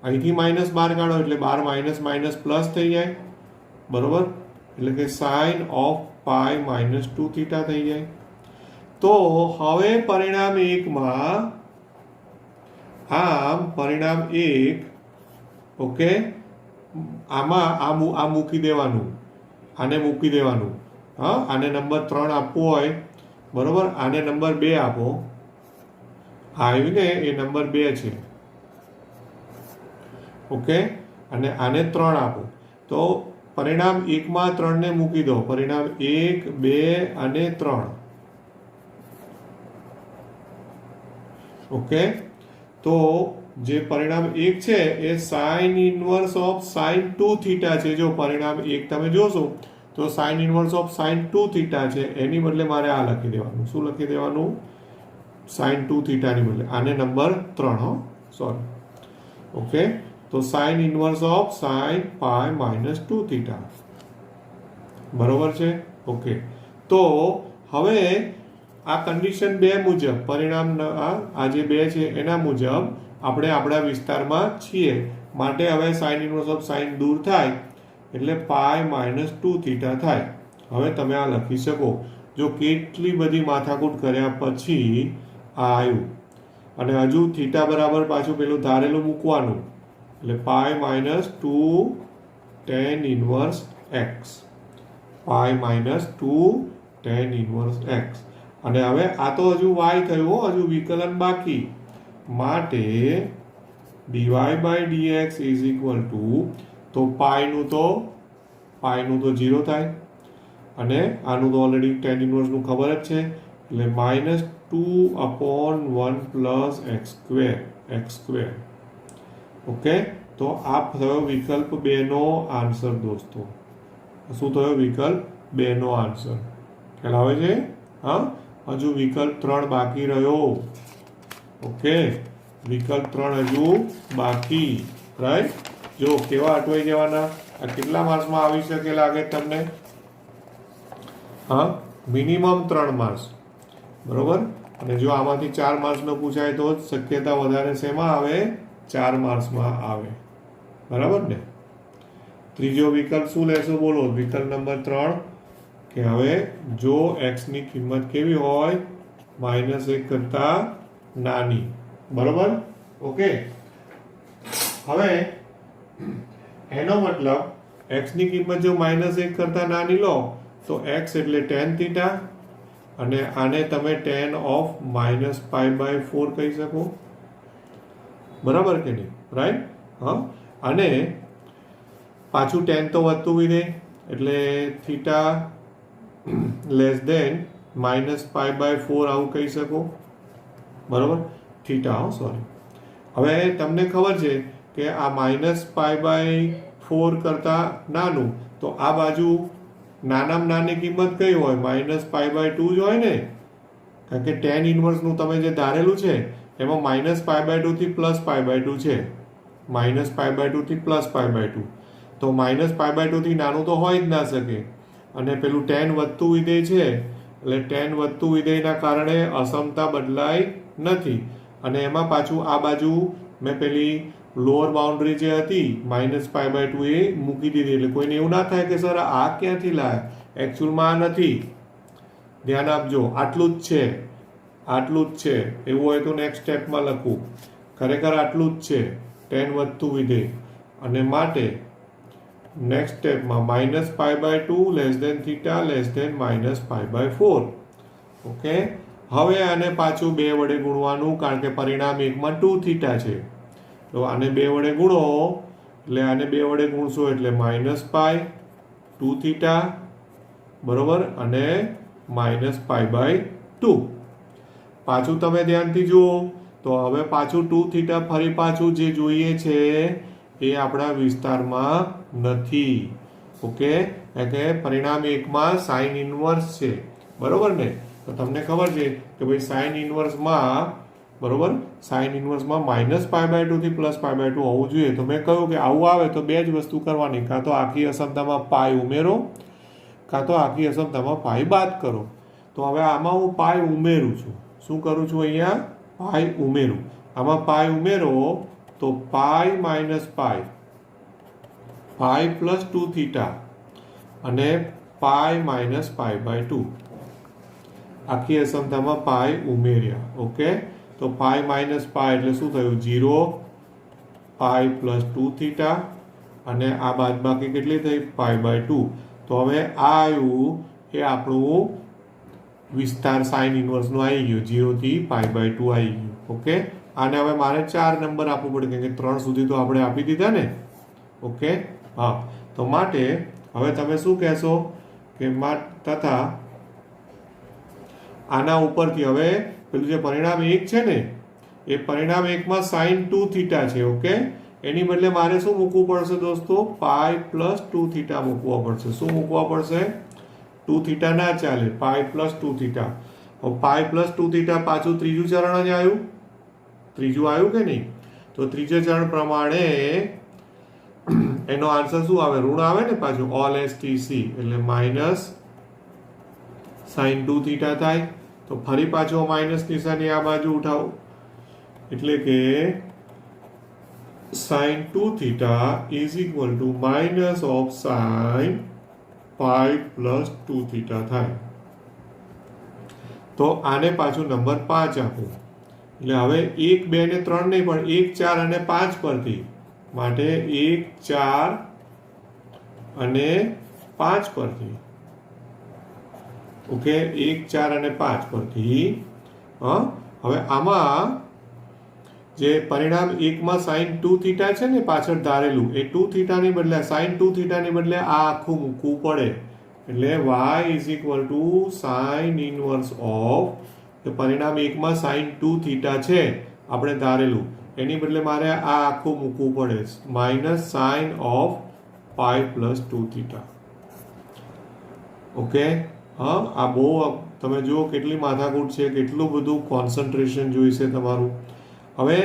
અહીંથી માઇનસ બહાર કાઢો એટલે બાર માઇનસ માઇનસ પ્લસ થઈ જાય, બરોબર. એટલે કે સાઇન ઓફ π -2 થીટા થઈ જાય. તો હવે પરિણામ 1 માં, આમ પરિણામ 1, ઓકે, આમાં આ મૂકી દેવાનું, આને મૂકી દેવાનું. આને નંબર 3 આપવો હોય, બરોબર, આને નંબર 2 આપો. આવ્યું ને, એ નંબર 2 છે. ઓકે, અને આને 3 આપો. તો પરિણામ 1 માં 3 ને મૂકી દો. પરિણામ 1, 2 અને 3. ઓકે, તો જે પરિણામ 1 છે એ sine inverse of sine 2 theta છે. જો પરિણામ 1 તમે જોશો તો sine inverse of sine 2 theta છે, એની બદલે મારે આ લખી દેવાનું. શું લખી દેવાનું? સાઇન 2 થીટાની બદલે આને નંબર 3, સોરી. ઓકે, તો sine inverse of sine π -2 theta, બરોબર છે. ઓકે, તો હવે આ કન્ડિશન 2 મુજબ, પરિણામ આ જે 2 છે એના મુજબ આપણે આપણા વિસ્તારમાં છીએ. માટે હવે સાઇન ઇનવર્સ ઓફ સાઇન દૂર થાય એટલે π -2 થીટા થાય. હવે તમે આ લખી શકો. જો કેટલી બધી માથાકૂટ કર્યા પછી આ આવ્યું, અને હજુ થીટા બરાબર પાછું પેલું ધારેલું મૂકવાનું, એટલે π -2 tan inverse x, π -2 tan inverse x. અને હવે આ તો હજુ y થયું, હજુ વિકલન બાકી. માટે dy/dx ઇઝ ઇક્વલ ટુ, તો પાઈનું તો 0 થાય, અને આનું તો ઓલરેડી tan ઇનવર્સનું ખબર જ છે, એટલે -2/1 + x². ઓકે, તો આ થયો વિકલ્પ 2 નો આન્સર દોસ્તો. શું થયો? વિકલ્પ 2 નો આન્સર. ખ્યાલ આવે છે? હા, હજુ વિકલ્પ 3 બાકી રહ્યો. ઓકે, વિકલ્પ 3 હજુ બાકી. રાઈટ? જો કેવા અટવાઈ જવાના. આ કેટલા માર્ક્સમાં આવી શકે લાગે તમને? હા, મિનિમમ 3 માર્ક્સ. બરોબર. અને જો આમાંથી 4 માર્ક્સનો પૂછાય તો શક્યતા વધારે શેમાં આવે? 4 માર્ક્સમાં આવે. બરાબર ને? ત્રીજો વિકલ્પ શું લેશો બોલો? વિકલ્પ નંબર 3 કે હવે જો x ની કિંમત કેવી હોય? -1 કરતા નાની. બરોબર? ઓકે. હવે એનો મતલબ x ની કિંમત જો -1 કરતા નાની લો તો x એટલે tan થીટા અને આને તમે tan of -π/4 કહી શકો. બરાબર કે નહીં? રાઈટ? હા, અને પાછું tan તો વધતું વિધેય એટલે થીટા લેસ ધેન -π/4 આવું કહી શકો. બરાબર? Theta, sorry. હવે તમને ખબર છે કે આ -π/4 કરતા નાનું, તો આ બાજુ નાનામાં નાની કિંમત કઈ હોય? -π/2 જ હોય ને, કારણ કે tan ઇન્વર્સનું તમે જે ધારેલું છે એમાં -π/2 થી +π/2 છે. -π/2 થી +π/2, તો -π/2 થી નાનું તો હોય જ ના શકે. અને પેલું tan વધતું વિધેય છે એટલે tan વધતું વિધેયના કારણે અસમતા બદલાય નથી. અને એમાં પાછું આ બાજુ મેં પેલી લોઅર બાઉન્ડ્રી જે હતી -π/2 એ મૂકી દીધી. એટલે કોઈને એવું ના થાય કે સર આ ક્યાંથી લાયા, એકચ્યુઅલમાં આ નથી. ધ્યાન આપજો, આટલું જ છે, આટલું જ છે. એવું હોય તો નેક્સ્ટ સ્ટેપમાં લખું. ખરેખર આટલું જ છે, tan વધતું વિધેય. અને માટે નેક્સ્ટ સ્ટેપમાં -π/2 less than theta less than -π/4. Okay. હવે આને પાછું 2 વડે ગુણવાનું, કારણ કે પરિણામ 1 માં 2 થીટા છે. તો આને 2 વડે ગુણો એટલે આને 2 વડે ગુણશો એટલે -π 2 થીટા. બરોબર? અને -π/2. પાછું તમે ધ્યાનથી જુઓ તો હવે પાછું 2 થીટા ફરી પાછું જે જોઈએ છે એ આપણા વિસ્તારમાં નથી. ઓકે, એટલે પરિણામ 1 માં સાઇન ઇન્વર્સ છે. બરોબર ને? તો તમને ખબર છે કે ભાઈ સાઇન ઇન્વર્સમાં, બરોબર, સાઇન ઇન્વર્સમાં -π/2 થી +π/2 હોવું જોઈએ. તો મેં કહ્યું કે આવું આવે તો 2 જ વસ્તુ કરવાની, કાં તો આખી અસમતામાં પાઈ ઉમેરો, કાં તો આખી અસમતામાં પાઈ બાદ કરો. તો હવે આમાં હું પાઈ ઉમેરું છું. શું કરું છું? અહીંયા પાઈ ઉમેરું. આમાં પાઈ ઉમેરો તો પાઈ -π, પાઈ +2 થીટા અને પાઈ -π/2. આખી અસમતામાં પાઈ ઉમેર્યા. ઓકે, તો પાઈ -π એટલે શું થયું? 0, પાઈ +2 થીટા અને આ બાદબાકી કેટલી થઈ? π/2. તો હવે આ આવ્યું એ આપણું વિસ્તાર સાઇન ઇન્વર્સનું આવી ગયું. 0 થી π/2 આવી ગયું. ઓકે, આને હવે મારે 4 નંબર આપવું પડે, કેમ કે 3 સુધી તો આપણે આપી દીધા ને. ઓકે, હા. તો માટે હવે તમે શું કહેશો કે તથા આના ઉપરથી હવે પેલું જે પરિણામ 1 છે ને એ પરિણામ 1 માં sin 2 થીટા છે. ઓકે, એની બદલે મારે શું મૂકવું પડશે દોસ્તો? પાઈ +2 થીટા મૂકવો પડશે. શું મૂકવા પડશે? 2 થીટા ના ચાલે, પાઈ +2 થીટા. પાઈ +2 થીટા પાછું ત્રીજું ચરણ જ આવ્યું. ત્રીજું આવ્યું કે નહીં? તો ત્રીજા ચરણ પ્રમાણે એનો આન્સર શું આવે? ઋણ આવે ને પાછું, ઓલ STC એટલે -sin 2 થીટા થાય. તો ફરી પાછો માઇનસ નિશાની આ બાજુ ઉઠાવો એટલે કે sin 2 theta is equal to -sin pi +2 theta થાય. તો આને પાછું નંબર 5 આપો. એટલે હવે 1, 2 ને 3 નહીં, પણ 1, 4 અને 5 પરથી, માટે 1, 4 અને 5 પરથી. ઓકે, 1, 4 અને 5 પરથી. હવે આમાં જે પરિણામ 1 માં sin 2 થીટા છે ને પાછળ ધારેલું, એ 2 થીટાની બદલે sin 2 થીટાની બદલે આ આખું મૂકવું પડે. એટલે y is equal to sign inverse of, પરિણામ 1 માં sin 2 થીટા છે આપણે ધારેલું, એની બદલે મારે આ આખું મૂકવું પડે, -sin of pi +2 theta. Okay, હા, આ બહુ તમે જુઓ કેટલી માથાકૂટ છે, કેટલું બધું કોન્સન્ટ્રેશન જોઈશે તમારું. હવે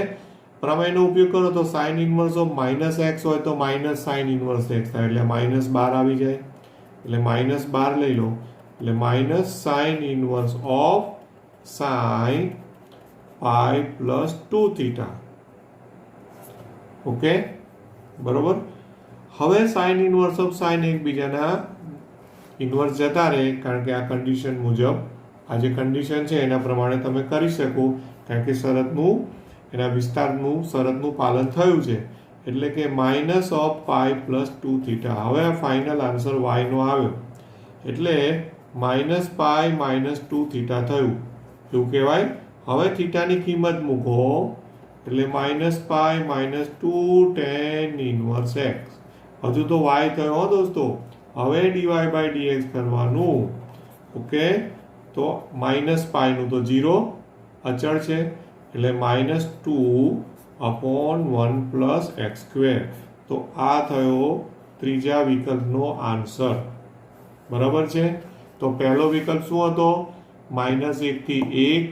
પ્રમેયનો ઉપયોગ કરો તો sine inverse of minus x હોય તો માઇનસ સાઇન ઇનવર્સ એક્સ થાય, એટલે -12 આવી જાય. એટલે -12 લઈ લો એટલે minus sine inverse of sign pi plus 2 theta. Okay, બરોબર. હવે સાઇન ઇનવર્સ ઓફ સાઇન એકબીજાના ઇનવર્સ જતા રહે, કારણ કે આ કન્ડિશન મુજબ આ જે કન્ડિશન છે એના પ્રમાણે તમે કરી શકો, કારણ કે શરતનું એના વિસ્તારનું શરતનું પાલન થયું છે. એટલે કે minus of pi plus 2 theta. હવે આ ફાઇનલ આન્સર y નો આવ્યો, એટલે માઇનસ પાઈ માઇનસ 2 થીટા થયું એવું કહેવાય. હવે થીટાની કિંમત મૂકો એટલે minus pi minus 2 tan inverse x. હજુ તો y થયો હો દોસ્તો. હવે ડીવાય બાય ડીએક્સ કરવાનું. ઓકે, તો માઇનસ પાઈનું તો 0 અચળ છે, એટલે -2 upon 1 plus x square. તો આ થયો ત્રીજા વિકલ્પનો આન્સર. બરાબર છે. તો પહેલો વિકલ્પ શું હતો? -1 થી 1.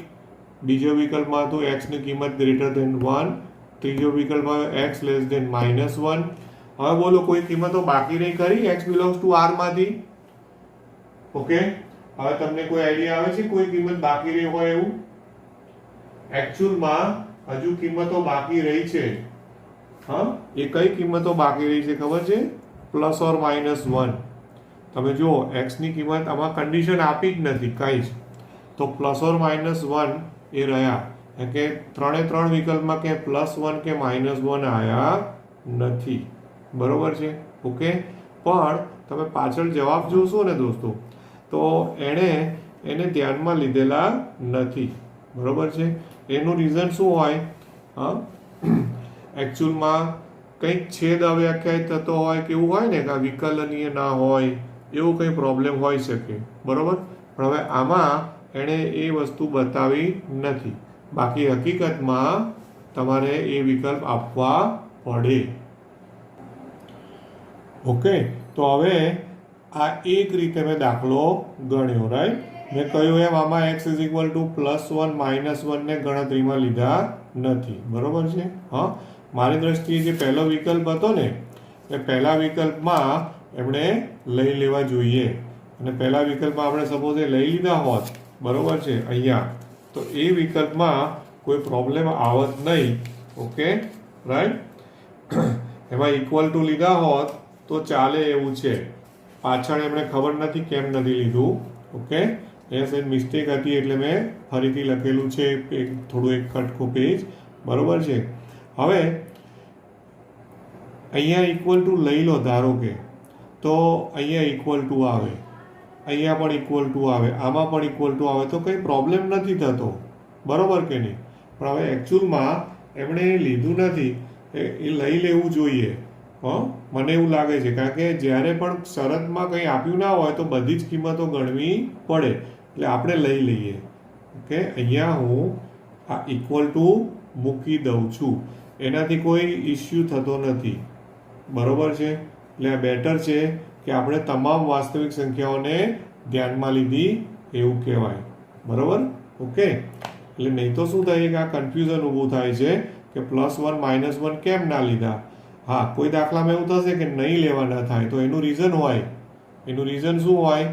બીજો વિકલ્પમાં હતું x ની કિંમત ગ્રેટર ધેન 1. ત્રીજો વિકલ્પમાં x લેસ ધેન -1. હવે બોલો, કોઈ કિંમતો બાકી નહીં કરી x બિલોંગ્સ ટુ r માંથી? ઓકે, હવે તમને કોઈ આઈડિયા આવે છે કોઈ કિંમત બાકી રહી હોય એવું? એકચ્યુઅલમાં હજુ કિંમતો બાકી રહી છે. હા, એ કઈ કિંમતો બાકી રહી છે ખબર છે? +or-1. તમે જુઓ, x ની કિંમત આમાં કન્ડિશન આપી જ નથી કઈ જ, તો +or-1 એ રહ્યા. કે ત્રણ વિકલ્પમાં કે +1 કે -1 આયા નથી. બરોબર છે. ઓકે, પણ તમે પાછળ જવાબ જોશો ને દોસ્તો, તો એને ધ્યાનમાં લીધેલા નથી. બરોબર છે. એનું રીઝન શું હોય? હા, એકચ્યુઅલમાં કંઈક છેદ અવ્યાખ્યાયિત થતો હોય કે એવું હોય ને કે વિકલનીય ના હોય, એવું કંઈ પ્રોબ્લેમ હોઈ શકે. બરોબર. પણ હવે આમાં એણે એ વસ્તુ બતાવી નથી. બાકી હકીકતમાં તમારે એ વિકલ્પ આપવા પડે. ઓકે, તો હવે આ એક રીતે મેં દાખલો ગણ્યો. રાઈટ, મેં કહ્યું એમ આમાં x = +1 -1 ને ગણતરીમાં લીધા નથી. બરોબર છે. હા, મારી દ્રષ્ટિએ જે પહેલો વિકલ્પ હતો ને એ પહેલા વિકલ્પમાં એમણે લઈ લેવા જોઈએ, અને પહેલા વિકલ્પમાં આપણે સપોઝ એ લઈ લીધા હોત, બરોબર છે, અહીંયા, તો એ વિકલ્પમાં કોઈ પ્રોબ્લેમ આવત નહીં. Okay, right. એમાં ઇક્વલ ટુ લીધા હોત તો ચાલે એવું છે. પાછળ એમણે ખબર નથી કેમ નથી લીધું. ઓકે, એ સાઈડ મિસ્ટેક હતી એટલે મેં ફરીથી લખેલું છે, થોડું એક કટકો પેજ. બરોબર છે. હવે અહીંયા ઇક્વલ ટુ લઈ લો ધારો કે, તો અહીંયા ઇક્વલ ટુ આવે, અહીંયા પણ ઇક્વલ ટુ આવે, આમાં પણ ઇક્વલ ટુ આવે, તો કંઈ પ્રોબ્લેમ નથી થતો. બરોબર કે નહીં? પણ હવે એકચ્યુઅલમાં એમણે લીધું નથી, એ લઈ લેવું જોઈએ. મને એવું લાગે છે, કારણ કે જ્યારે પણ શરતમાં કંઈ આપ્યું ના હોય તો બધી જ કિંમતો ગણવી પડે, એટલે આપણે લઈ લઈએ. ઓકે, અહીંયા હું આ ઇક્વલ ટુ મૂકી દઉં છું, એનાથી કોઈ ઇસ્યુ થતો નથી. બરોબર છે. એટલે આ બેટર છે કે આપણે તમામ વાસ્તવિક સંખ્યાઓને ધ્યાનમાં લીધી એવું કહેવાય. બરોબર. ઓકે, એટલે નહીં તો શું થાય કે આ કન્ફ્યુઝન ઊભું થાય છે કે +1 -1 કેમ ના લીધા. હા, કોઈ દાખલામાં એવું થશે કે નહીં લેવાના થાય, તો એનું રીઝન હોય. એનું રીઝન શું હોય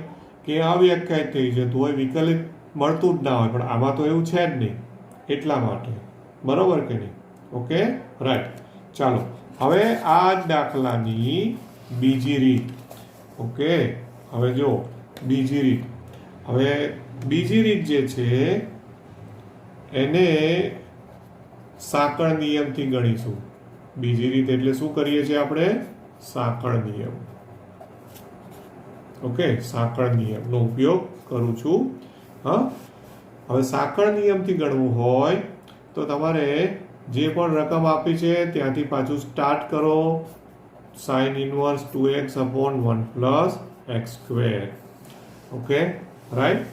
કે અવ્યાખ્યાયિત થઈ જતું હોય, વિકલ્પ મળતું જ ના હોય. પણ આમાં તો એવું છે જ નહીં, એટલા માટે. બરોબર કે નહીં? Okay, right. ચાલો, હવે આ જ દાખલાની બીજી રીત. ઓકે, હવે જો બીજી રીત. હવે બીજી રીત જે છે એને સાંકળ નિયમથી ગણીશું. બીજી રીત એટલે શું કરીએ છીએ આપણે? સાંકળ નિયમ. ઓકે, સાંકળ નિયમનો ઉપયોગ કરું છું. હા, હવે સાંકળ નિયમથી ગણવું હોય તો તમારે જે પણ રકમ આપી છે ત્યાંથી પાછું સ્ટાર્ટ કરો. sin inverse 2x upon 1 plus x square. Okay, right.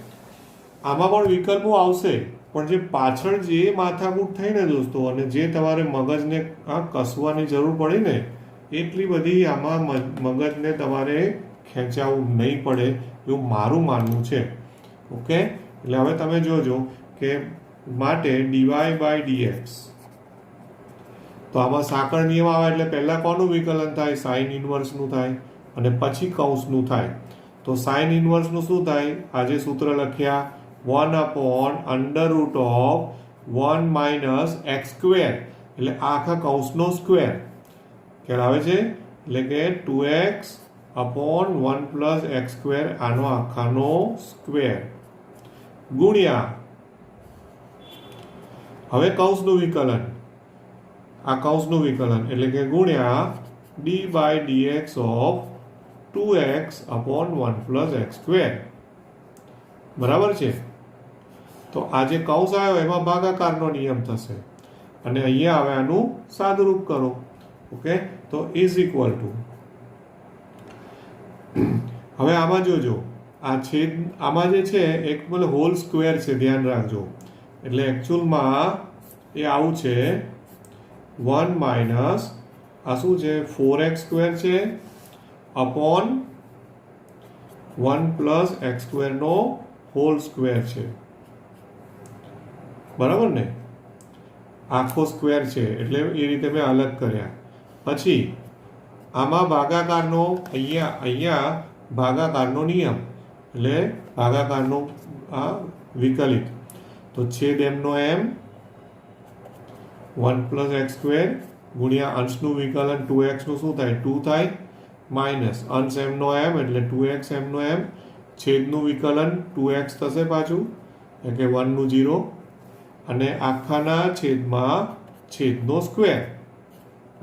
આમાં પણ વિકલ્પો આવશે, પણ જે પાછળ જે માથાકૂટ થઈ ને દોસ્તો, અને જે તમારે મગજને કસવાની જરૂર પડી ને, એટલી બધી આમાં મગજને તમારે ખેંચાવવું નહીં પડે. એવું મારું માનવું છે. ઓકે, એટલે હવે તમે જોજો કે માટે dy/dx, તો આમાં સાંકળ નિયમ આવે એટલે પહેલા કોનું વિકલન થાય? સાઇન ઇનવર્સનું થાય અને પછી કૌંસનું થાય. તો સાઇન ઇનવર્સનું શું થાય? આજે સૂત્ર લખ્યા 1/√1 - x², એટલે આ આખા કૌંસનો સ્ક્વેર ખ્યાલ આવે છે, એટલે કે 2x/1 + x², આનો આખાનો સ્ક્વેર ગુણ્યા હવે કૌંસનું વિકલન, આ કૌંસનું વિકલન એટલે કે ગુણ્યા d/dx ઓફ 2x/1 + x². બરાબર છે. તો આ જે કૌંસ આવ્યો એમાં ભાગાકારનો નિયમ થશે અને અહીંયા હવે આનું સાદુરૂપ કરો. ઓકે, તો ઇઝ ઇક્વલ ટુ, હવે આમાં જોજો આ છેદ, આમાં જે છે એક બોલે હોલ સ્ક્વેર છે, ધ્યાન રાખજો. એટલે એકચ્યુઅલમાં એ આવું છે 1 - આ શું છે 4x² છે અપોન 1 + x² નો હોલ સ્ક્વેર છે. બરાબર ને? આખો સ્ક્વેર છે એટલે એ રીતે મેં અલગ કર્યા. પછી આમાં ભાગાકારનો, અહીંયા ભાગાકારનો નિયમ એટલે ભાગાકારનો આ વિકલિત, તો છેદ એમનો એમ 1 + x² ગુણ્યા અંશનું વિકલન 2x નું શું થાય? 2 થાય, માઇનસ અંશ એમનો એમ એટલે 2x એમનો એમ, છેદનું વિકલન 2x થશે પાછું, એટલે કે 1 નું 0, અને આખાના છેદમાં છેદનો સ્ક્વેર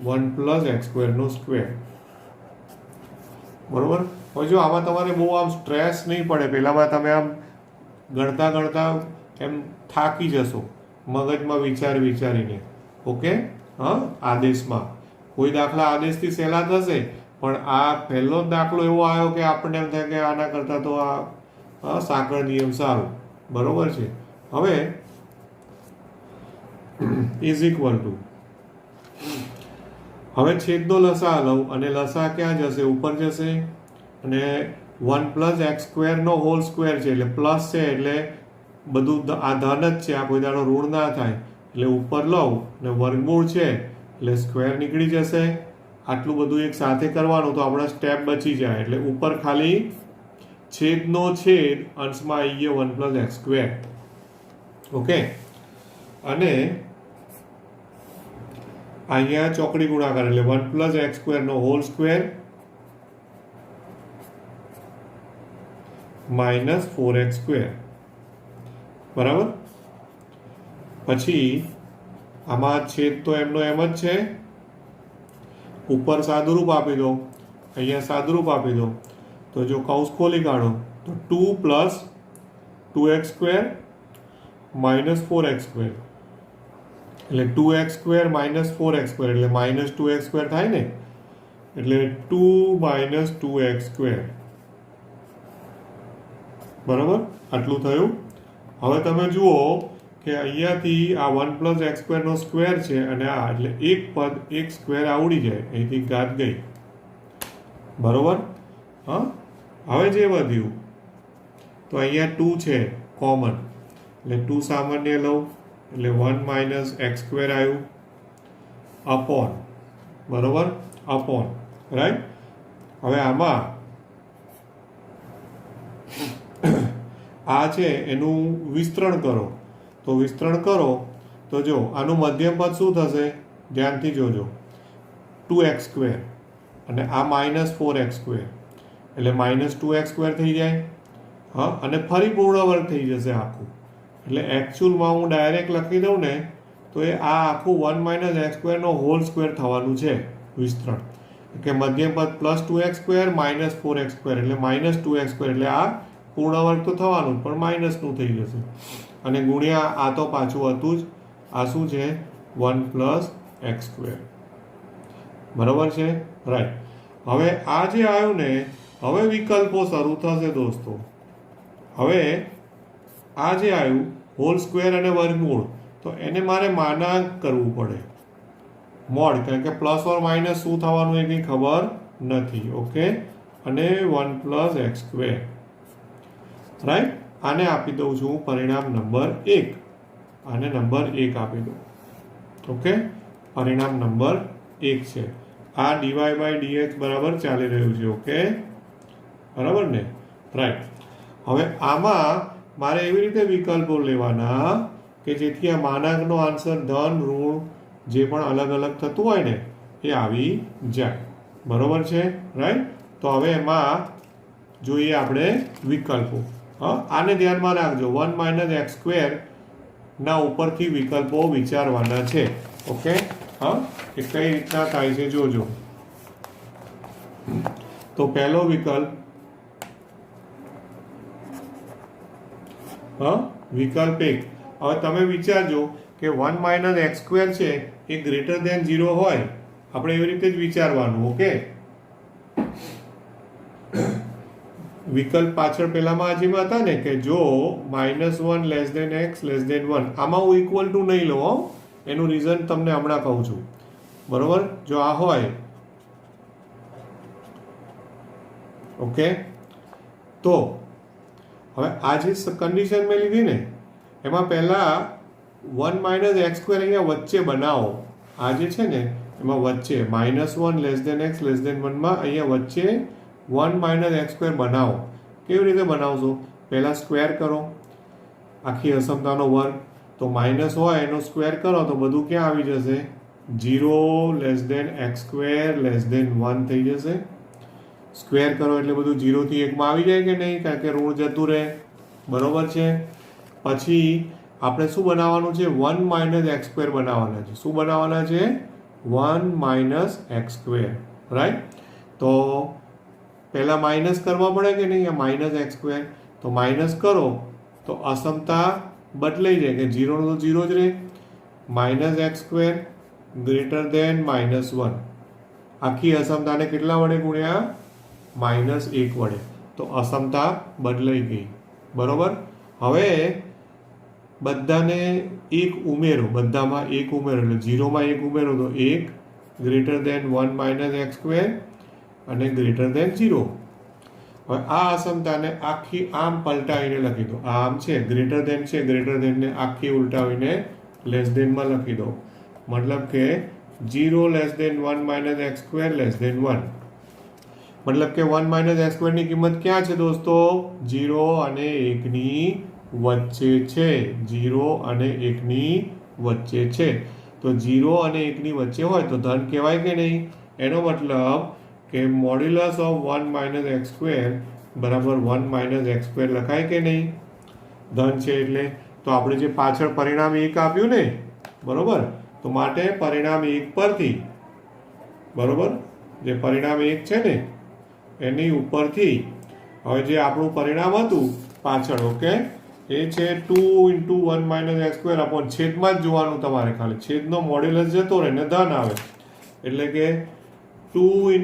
1 + x² નો સ્ક્વેર. બરોબર. હવે જો આમાં તમારે બહુ આમ સ્ટ્રેસ નહીં પડે, પહેલામાં તમે આમ ગણતા એમ થાકી જશો મગજમાં વિચારીને. ઓકે, હા, આદેશમાં કોઈ દાખલા આદેશથી સહેલા થશે, પણ આ પહેલો જ દાખલો એવો આવ્યો કે આપણને એમ થાય કે આના કરતાં તો આ સાંકળ નિયમ સારું. બરોબર છે. હવે ઇઝ ઇક્વલ ટુ, હવે છેદનો લસા લઉં અને લસા ક્યાં જશે? ઉપર જશે, અને 1 + x² નો હોલ સ્ક્વેર છે એટલે પ્લસ છે એટલે બધું આ ધન જ છે, આ કોઈ દાડો ઋણ ના થાય, એટલે ઉપર લઉં અને વર્ગમૂળ છે એટલે સ્ક્વેર નીકળી જશે. આટલું બધું એક સાથે કરવાનું તો આપણા સ્ટેપ બચી જાય. એટલે ઉપર ખાલી છેદનો છેદ અંશમાં આવી ગયો 1 + x². ઓકે, અને અહીંયા ચોકડી ગુણાકાર એટલે 1 + x² નો હોલ સ્ક્વેર માઇનસ 4x². બરાબર. પછી આમાં છેદ તો એમનો એમ જ છે, ઉપર સાદુરૂપ આપી દો, અહીંયા સાદુરૂપ આપી દો, તો જો કૌંસ ખોલી કાઢો તો 2 + 2x² - 4x², એટલે 2x² - 4x² એટલે -2x² થાય ને, એટલે 2 - 2x². બરાબર, આટલું થયું. હવે તમે જુઓ કે અહીંયાથી આ 1 + x² નો સ્ક્વેર છે અને આ એટલે એક પદ, એક સ્ક્વેર આવડી જાય, અહીંથી ઘાત ગઈ. બરોબર. હા, હવે જે વધ્યું તો અહીંયા 2 છે કોમન, એટલે 2 સામાન્ય લઉં એટલે 1 - x² આવ્યું અપોન, બરોબર, અપોન, રાઈટ. હવે આમાં આ છે એનું વિસ્તરણ કરો, તો વિસ્તરણ કરો તો જો આનું મધ્યમ પદ શું થશે? ધ્યાનથી જોજો, 2x² અને આ -4x² એટલે -2x² થઈ જાય. હા, અને ફરી પૂર્ણ વર્ગ થઈ જશે આખું. એટલે એકચ્યુઅલમાં હું ડાયરેક્ટ લખી દઉં ને તો એ આ આખું 1 - x² નો હોલ સ્ક્વેર થવાનું છે વિસ્તરણ, કે મધ્યમ પદ +2x² - 4x² એટલે -2x² એટલે આ પૂર્ણ વર્ગ તો થવાનું પણ માઇનસનું થઈ જશે, અને ગુણ્યા આ તો પાછું હતું જ, આ શું છે 1 + x². બરાબર છે, રાઈટ. હવે આ જે આવ્યું ને, હવે વિકલ્પો શરૂ થશે દોસ્તો. હવે આ જે આવ્યું હોલ સ્ક્વેર અને વર્ગમૂળ, તો એને મારે માનાંક કરવું પડે, મોડ, કારણ કે પ્લસ ઓર માઇનસ શું થવાનું એ કંઈ ખબર નથી. ઓકે, અને 1 + x². રાઈટ. આને આપી દઉં છું પરિણામ નંબર 1, આને નંબર 1 આપી દઉં. ઓકે, પરિણામ નંબર 1 છે. આ dy/dx બરાબર ચાલી રહ્યું છે. ઓકે, બરાબર ને? રાઈટ. હવે આમાં મારે એવી રીતે વિકલ્પો લેવાના કે જેથી આ માનાંકનો આન્સર ધન ઋણ જે પણ અલગ અલગ થતું હોય ને એ આવી જાય. બરોબર છે? રાઈટ. તો હવે એમાં જોઈએ આપણે વિકલ્પો. આને ધ્યાનમાં રાખજો, 1 - x² ના ઉપરથી વિકલ્પો વિચારવાના છે. ઓકે, એ કઈ રીતના થાય છે જોજો. તો પહેલો વિકલ્પ, વિકલ્પ 1. હવે તમે વિચારજો કે 1 - x² છે એ ગ્રેટર ધેન 0 હોય, આપણે એવી રીતે જ વિચારવાનું. ઓકે, વિકલ્પ પાછળ પહેલામાં જેમાં હતા ને કે જો -1 x <1, આમાં હું ઇક્વલ ટુ નહીં લઉં. એનું રીઝન તમને હમણાં કહું છું. બરોબર? જો આ હોય, ઓકે, તો હવે આ જે કન્ડિશન મેં લીધી ને એમાં પહેલા 1 - x² અહીંયા વચ્ચે બનાવો. આ જે છે ને એમાં વચ્ચે -1 x <1 માં અહીંયા વચ્ચે 1 - x² બનાવો. કેવી રીતે બનાવશો? પહેલા સ્ક્વેર કરો આખી અસમતાનો વર્ગ, તો માઇનસ હોય એનો સ્ક્વેર કરો તો બધું ક્યાં આવી જશે? 0 x² <1 થઈ જશે. સ્ક્વેર કરો એટલે બધું 0 થી 1 માં આવી જાય કે નહીં? કારણ કે ઋણ જતું રહે. બરોબર છે? પછી આપણે શું બનાવવાનું છે? 1 - x² બનાવવાના છે. શું બનાવવાના છે? 1 - x². રાઈટ. તો પહેલા માઇનસ કરવા પડે કે નહીં? -x². તો માઇનસ કરો તો અસમતા બદલાઈ જાય કે 0 નો તો 0 જ રહે. -x² greater than -1. આખી અસમતાને કેટલા વડે ગુણ્યા? -1 વડે. તો અસમતા બદલાઈ ગઈ. બરોબર? હવે બધાને 1 ઉમેરો, બધામાં 1 ઉમેરો એટલે 0 માં 1 ઉમેરો તો 1 ગ્રેટર ધેન 1 - x² અને ગ્રેટર ધેન 0. હવે આ અસમતાને આખી આમ પલટાવીને લખી દો. આ આમ છે, ગ્રેટર ધેન છે, ગ્રેટર ધેન ને આખી ઉલટાવીને લેસ ધેનમાં લખી દો. મતલબ કે 0 <1 - x² <1. મતલબ કે 1 - x² ની કિંમત ક્યાં છે દોસ્તો? 0 અને 1 ની વચ્ચે છે. 0 અને 1 ની વચ્ચે છે. તો 0 અને 1 ની વચ્ચે હોય તો ધન કહેવાય કે નહીં? એનો મતલબ કે મોડ્યુલસ ઓફ 1 - x² બરાબર 1 - x² લખાય કે નહીં? ધન છે એટલે. તો આપણે જે પાછળ પરિણામ 1 આપ્યું ને, બરોબર, તો માટે પરિણામ 1 પરથી, બરોબર, જે પરિણામ 1 છે ને એની ઉપરથી હવે જે આપણું પરિણામ હતું પાછળ, ઓકે, એ છે 2 × 1 - x² અપોન છેદમાં જ જોવાનું તમારે. ખાલી છેદનો મોડ્યુલસ જતો રહે ને ધન આવે. એટલે કે 2 ×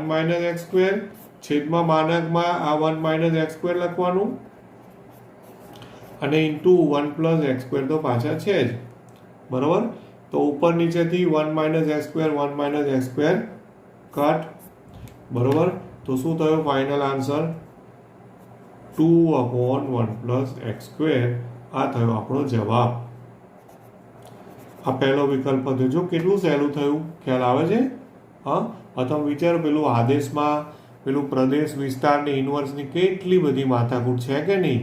1 - x² છેદમાં માનાંકમાં આ 1 - x² લખવાનું અને ઇન્ટુ 1 + x² તો પાછા છે જ. બરોબર? તો ઉપર નીચેથી 1 - x², 1 - x² કટ. બરોબર? તો શું થયું ફાઇનલ આન્સર? 2/1 + x². આ થયો આપણો જવાબ. આ પહેલો વિકલ્પ હતો. જો કેટલું સહેલું થયું, ખ્યાલ આવે છે? અથવા વિચારો પેલું આદેશમાં પેલું પ્રદેશ વિસ્તારની ઇન્વર્સની કેટલી બધી માથાકૂટ છે કે નહીં?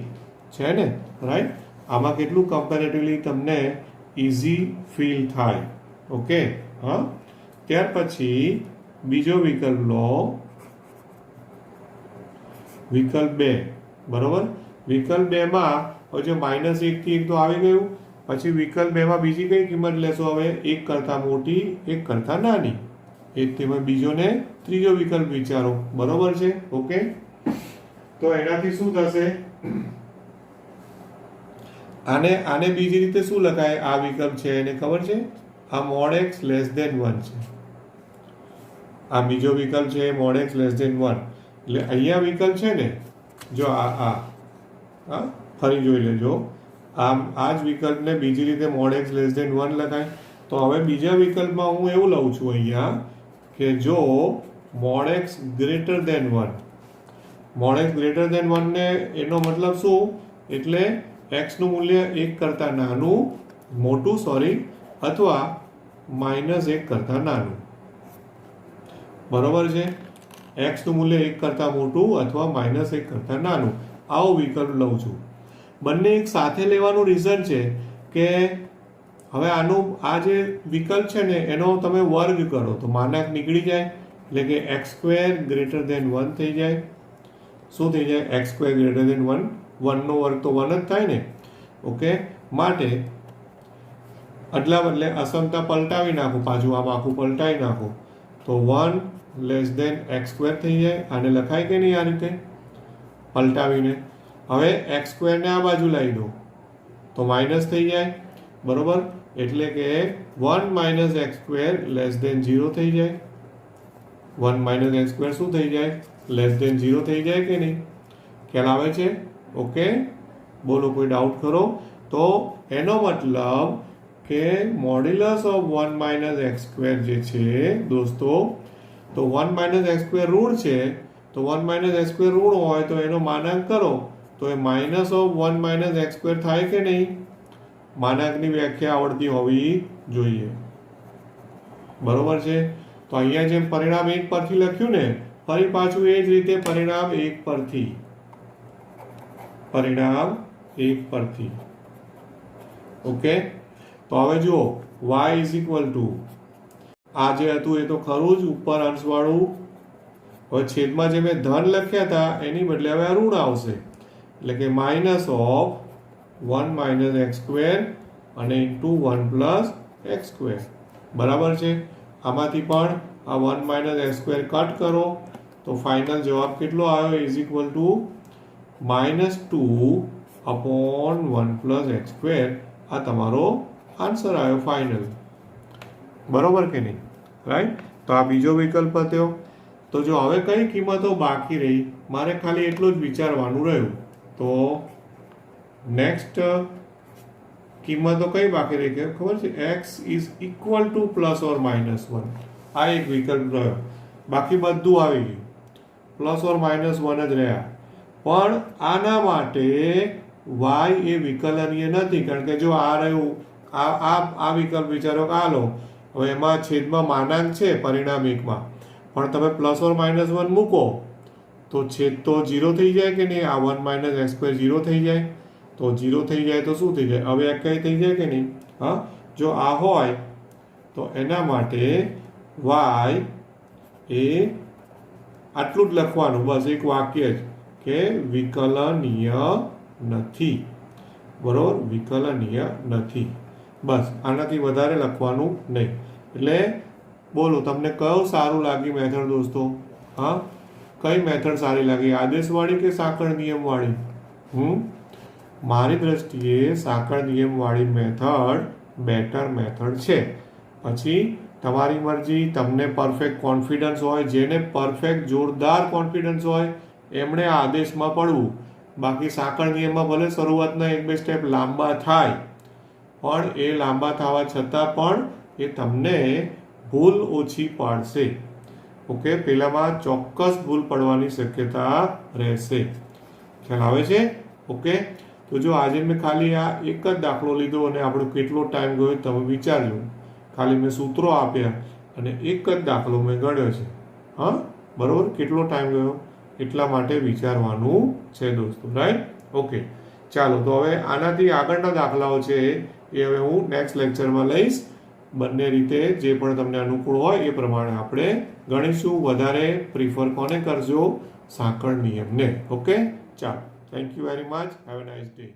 છે ને? રાઈટ. આમાં કેટલું કમ્પેરેટિવલી તમને ઇઝી ફીલ થાય. ઓકે, ત્યાર પછી બીજો વિકલ્પ લો, વિકલ્પ 2. બરોબર? વિકલ્પ 2 માં હવે જો -1 થી 1 તો આવી ગયું. પછી વિકલ્પ 2 માં બીજી કઈ કિંમત લેશો? હવે 1 કરતાં મોટી, 1 કરતાં નાની. તેમાં બીજો ને ત્રીજો વિકલ્પ વિચારો. બરોબર છે? ઓકે, તો એનાથી શું થશે? આને બીજી રીતે શું લખાય? આ વિકલ્પ છે એને ખબર છે? આ |x <1 છે. આ બીજો વિકલ્પ છે |x <1. એટલે અહીંયા વિકલ્પ છે ને, જો આ ફરી જોઈ લેજો. આ જ વિકલ્પને બીજી રીતે |x <1 લખાય. તો હવે બીજા વિકલ્પમાં હું એવું લઉં છું અહીંયા કે જો |x <1 mode x greater than 1 ને એનો મતલબ શું? એટલે એક્સનું મૂલ્ય 1 કરતાં નાનું મોટું અથવા -1 કરતાં નાનું. બરોબર છે? એક્સનું મૂલ્ય 1 કરતાં મોટું અથવા -1 કરતાં નાનું. આવો વિકલ્પ લઉં છું. બંને એક સાથે લેવાનું રીઝન છે કે હવે આ જે વિકલ્પ છે ને એનો તમે વર્ગ કરો તો માનાંક નીકળી જાય, એટલે કે x² ગ્રેટર દેન 1 થઈ જાય. શું થઈ જાય? x² greater than 1. 1 નો વર્ગ તો 1 જ થાય ને. ઓકે, માટે અદલા બદલે અસમતા પલટાવી નાખો, પાછું આમ આખું પલટાવી નાખો તો 1 લેસ દેન x² થઈ જાય. આને લખાય કે નહીં આ રીતે પલટાવીને? હવે x² ને આ બાજુ લાવી દો તો માઇનસ થઈ જાય. બરોબર? એટલે કે 1 માઇનસ x² લેસ દેન 0 થઈ જાય. 1 માઇનસ x² શું થઈ જાય? લેસ દેન 0 થઈ જાય કે નહીં? ખ્યાલ આવે છે? ઓકે, બોલો, કોઈ ડાઉટ ખરો? તો એનો મતલબ કે મોડ્યુલસ ઓફ 1 માઇનસ x² જે છે દોસ્તો, તો 1 માઇનસ x² ઋણ છે, તો 1 માઇનસ x² ઋણ હોય તો એનો માનાંક કરો તો એ માઇનસ ઓફ 1 માઇનસ x² થાય કે નહીં? માનાંકની વ્યાખ્યા આવડતી હોવી જોઈએ. બરોબર છે? તો અહીંયા જેમ પરિણામ 1 પરથી લખ્યું ને, ફરી પાછું એ જ રીતે પરિણામ 1 પરથી. ઓકે, તો હવે જુઓ y ઇઝ ઇક્વલ ટુ આ જે હતું એ તો ખરું જ ઉપર અંશવાળું. હવે છેદમાં જે મેં ધન લખ્યા હતા એની બદલે હવે ઋણ આવશે, એટલે કે માઇનસ ઓફ 1 માઇનસ x² અને ઇન્ટુ 1 પ્લસ x². બરાબર છે? આમાંથી પણ આ 1 માઇનસ x² કટ કરો તો ફાઇનલ જવાબ કેટલો આવ્યો? Is equal to -2 upon 1 plus x². આ તમારો આન્સર આવ્યો ફાઇનલ. બરોબર કે નહીં? રાઈટ? તો આ બીજો વિકલ્પ હતો. તો જો હવે કઈ કિંમતો બાકી રહી, મારે ખાલી એટલું જ વિચારવાનું રહ્યું. તો નેક્સ્ટ કિંમતો કઈ બાકી રહી કે ખબર છે? x is equal to plus or minus 1. આ એક વિકલ્પ રહ્યો. બાકી બધું આવી ગયું, પ્લસ ઓર માઇનસ 1 જ રહ્યા. પણ આના માટે y એ વિકલનીય નથી, કારણ કે જો આ રહ્યું, આ વિકલ્પ વિચારો કે આ લો, હવે એમાં છેદમાં માનાંક છે પરિણામ 1 માં, પણ તમે પ્લસ ઓર માઇનસ 1 મૂકો તો છેદ તો 0 થઈ જાય કે નહીં? આ 1 માઇનસ x² 0 થઈ જાય. તો 0 થઈ જાય તો શું થઈ જાય? હવે એક કઈ થઈ જાય કે નહીં? હા, જો આ હોય તો એના માટે y એ આટલું જ લખવાનું, બસ એક વાક્ય જ, કે વિકલનીય નથી. બરોબર? વિકલનીય નથી. બસ આનાથી વધારે લખવાનું નહીં. એટલે બોલો, તમને કયું સારું લાગી મેથડ દોસ્તો? હા, કઈ મેથડ સારી લાગી? આદેશવાળી કે સાંકળ નિયમવાળી? મારી દ્રષ્ટિએ સાંકળ નિયમવાળી મેથડ બેટર મેથડ છે. પછી તમારી મરજી, તમને પરફેક્ટ કોન્ફિડન્સ હોય, જેને પરફેક્ટ જોરદાર કોન્ફિડન્સ હોય એમણે આદેશમાં પડવું. બાકી સાંકળ નિયમમાં ભલે શરૂઆતના 1-2 સ્ટેપ લાંબા થાય, પણ એ લાંબા થવા છતાં પણ એ તમને ભૂલ ઓછી પાડશે. ઓકે, પેલામાં ચોક્કસ ભૂલ પડવાની શક્યતા રહેશે. ખ્યાલ આવે છે? ઓકે, તો જો આજે મેં ખાલી આ એક જ દાખલો લીધો અને આપણો કેટલો ટાઈમ ગયો તમે વિચારજો. ખાલી મેં સૂત્રો આપ્યા અને એક જ દાખલો મેં ગણ્યો છે. હા, બરોબર? કેટલો ટાઈમ ગયો એટલા માટે વિચારવાનું છે દોસ્તો. રાઈટ? ઓકે, ચાલો તો હવે આનાથી આગળના દાખલાઓ છે એ હવે હું નેક્સ્ટ લેક્ચરમાં લઈશ. બંને રીતે જે પણ તમને અનુકૂળ હોય એ પ્રમાણે આપણે ગણીશું. વધારે પ્રિફર કોને કરજો? સાંકળ નિયમને. ઓકે, ચાલો, thank you very much. Have a nice day.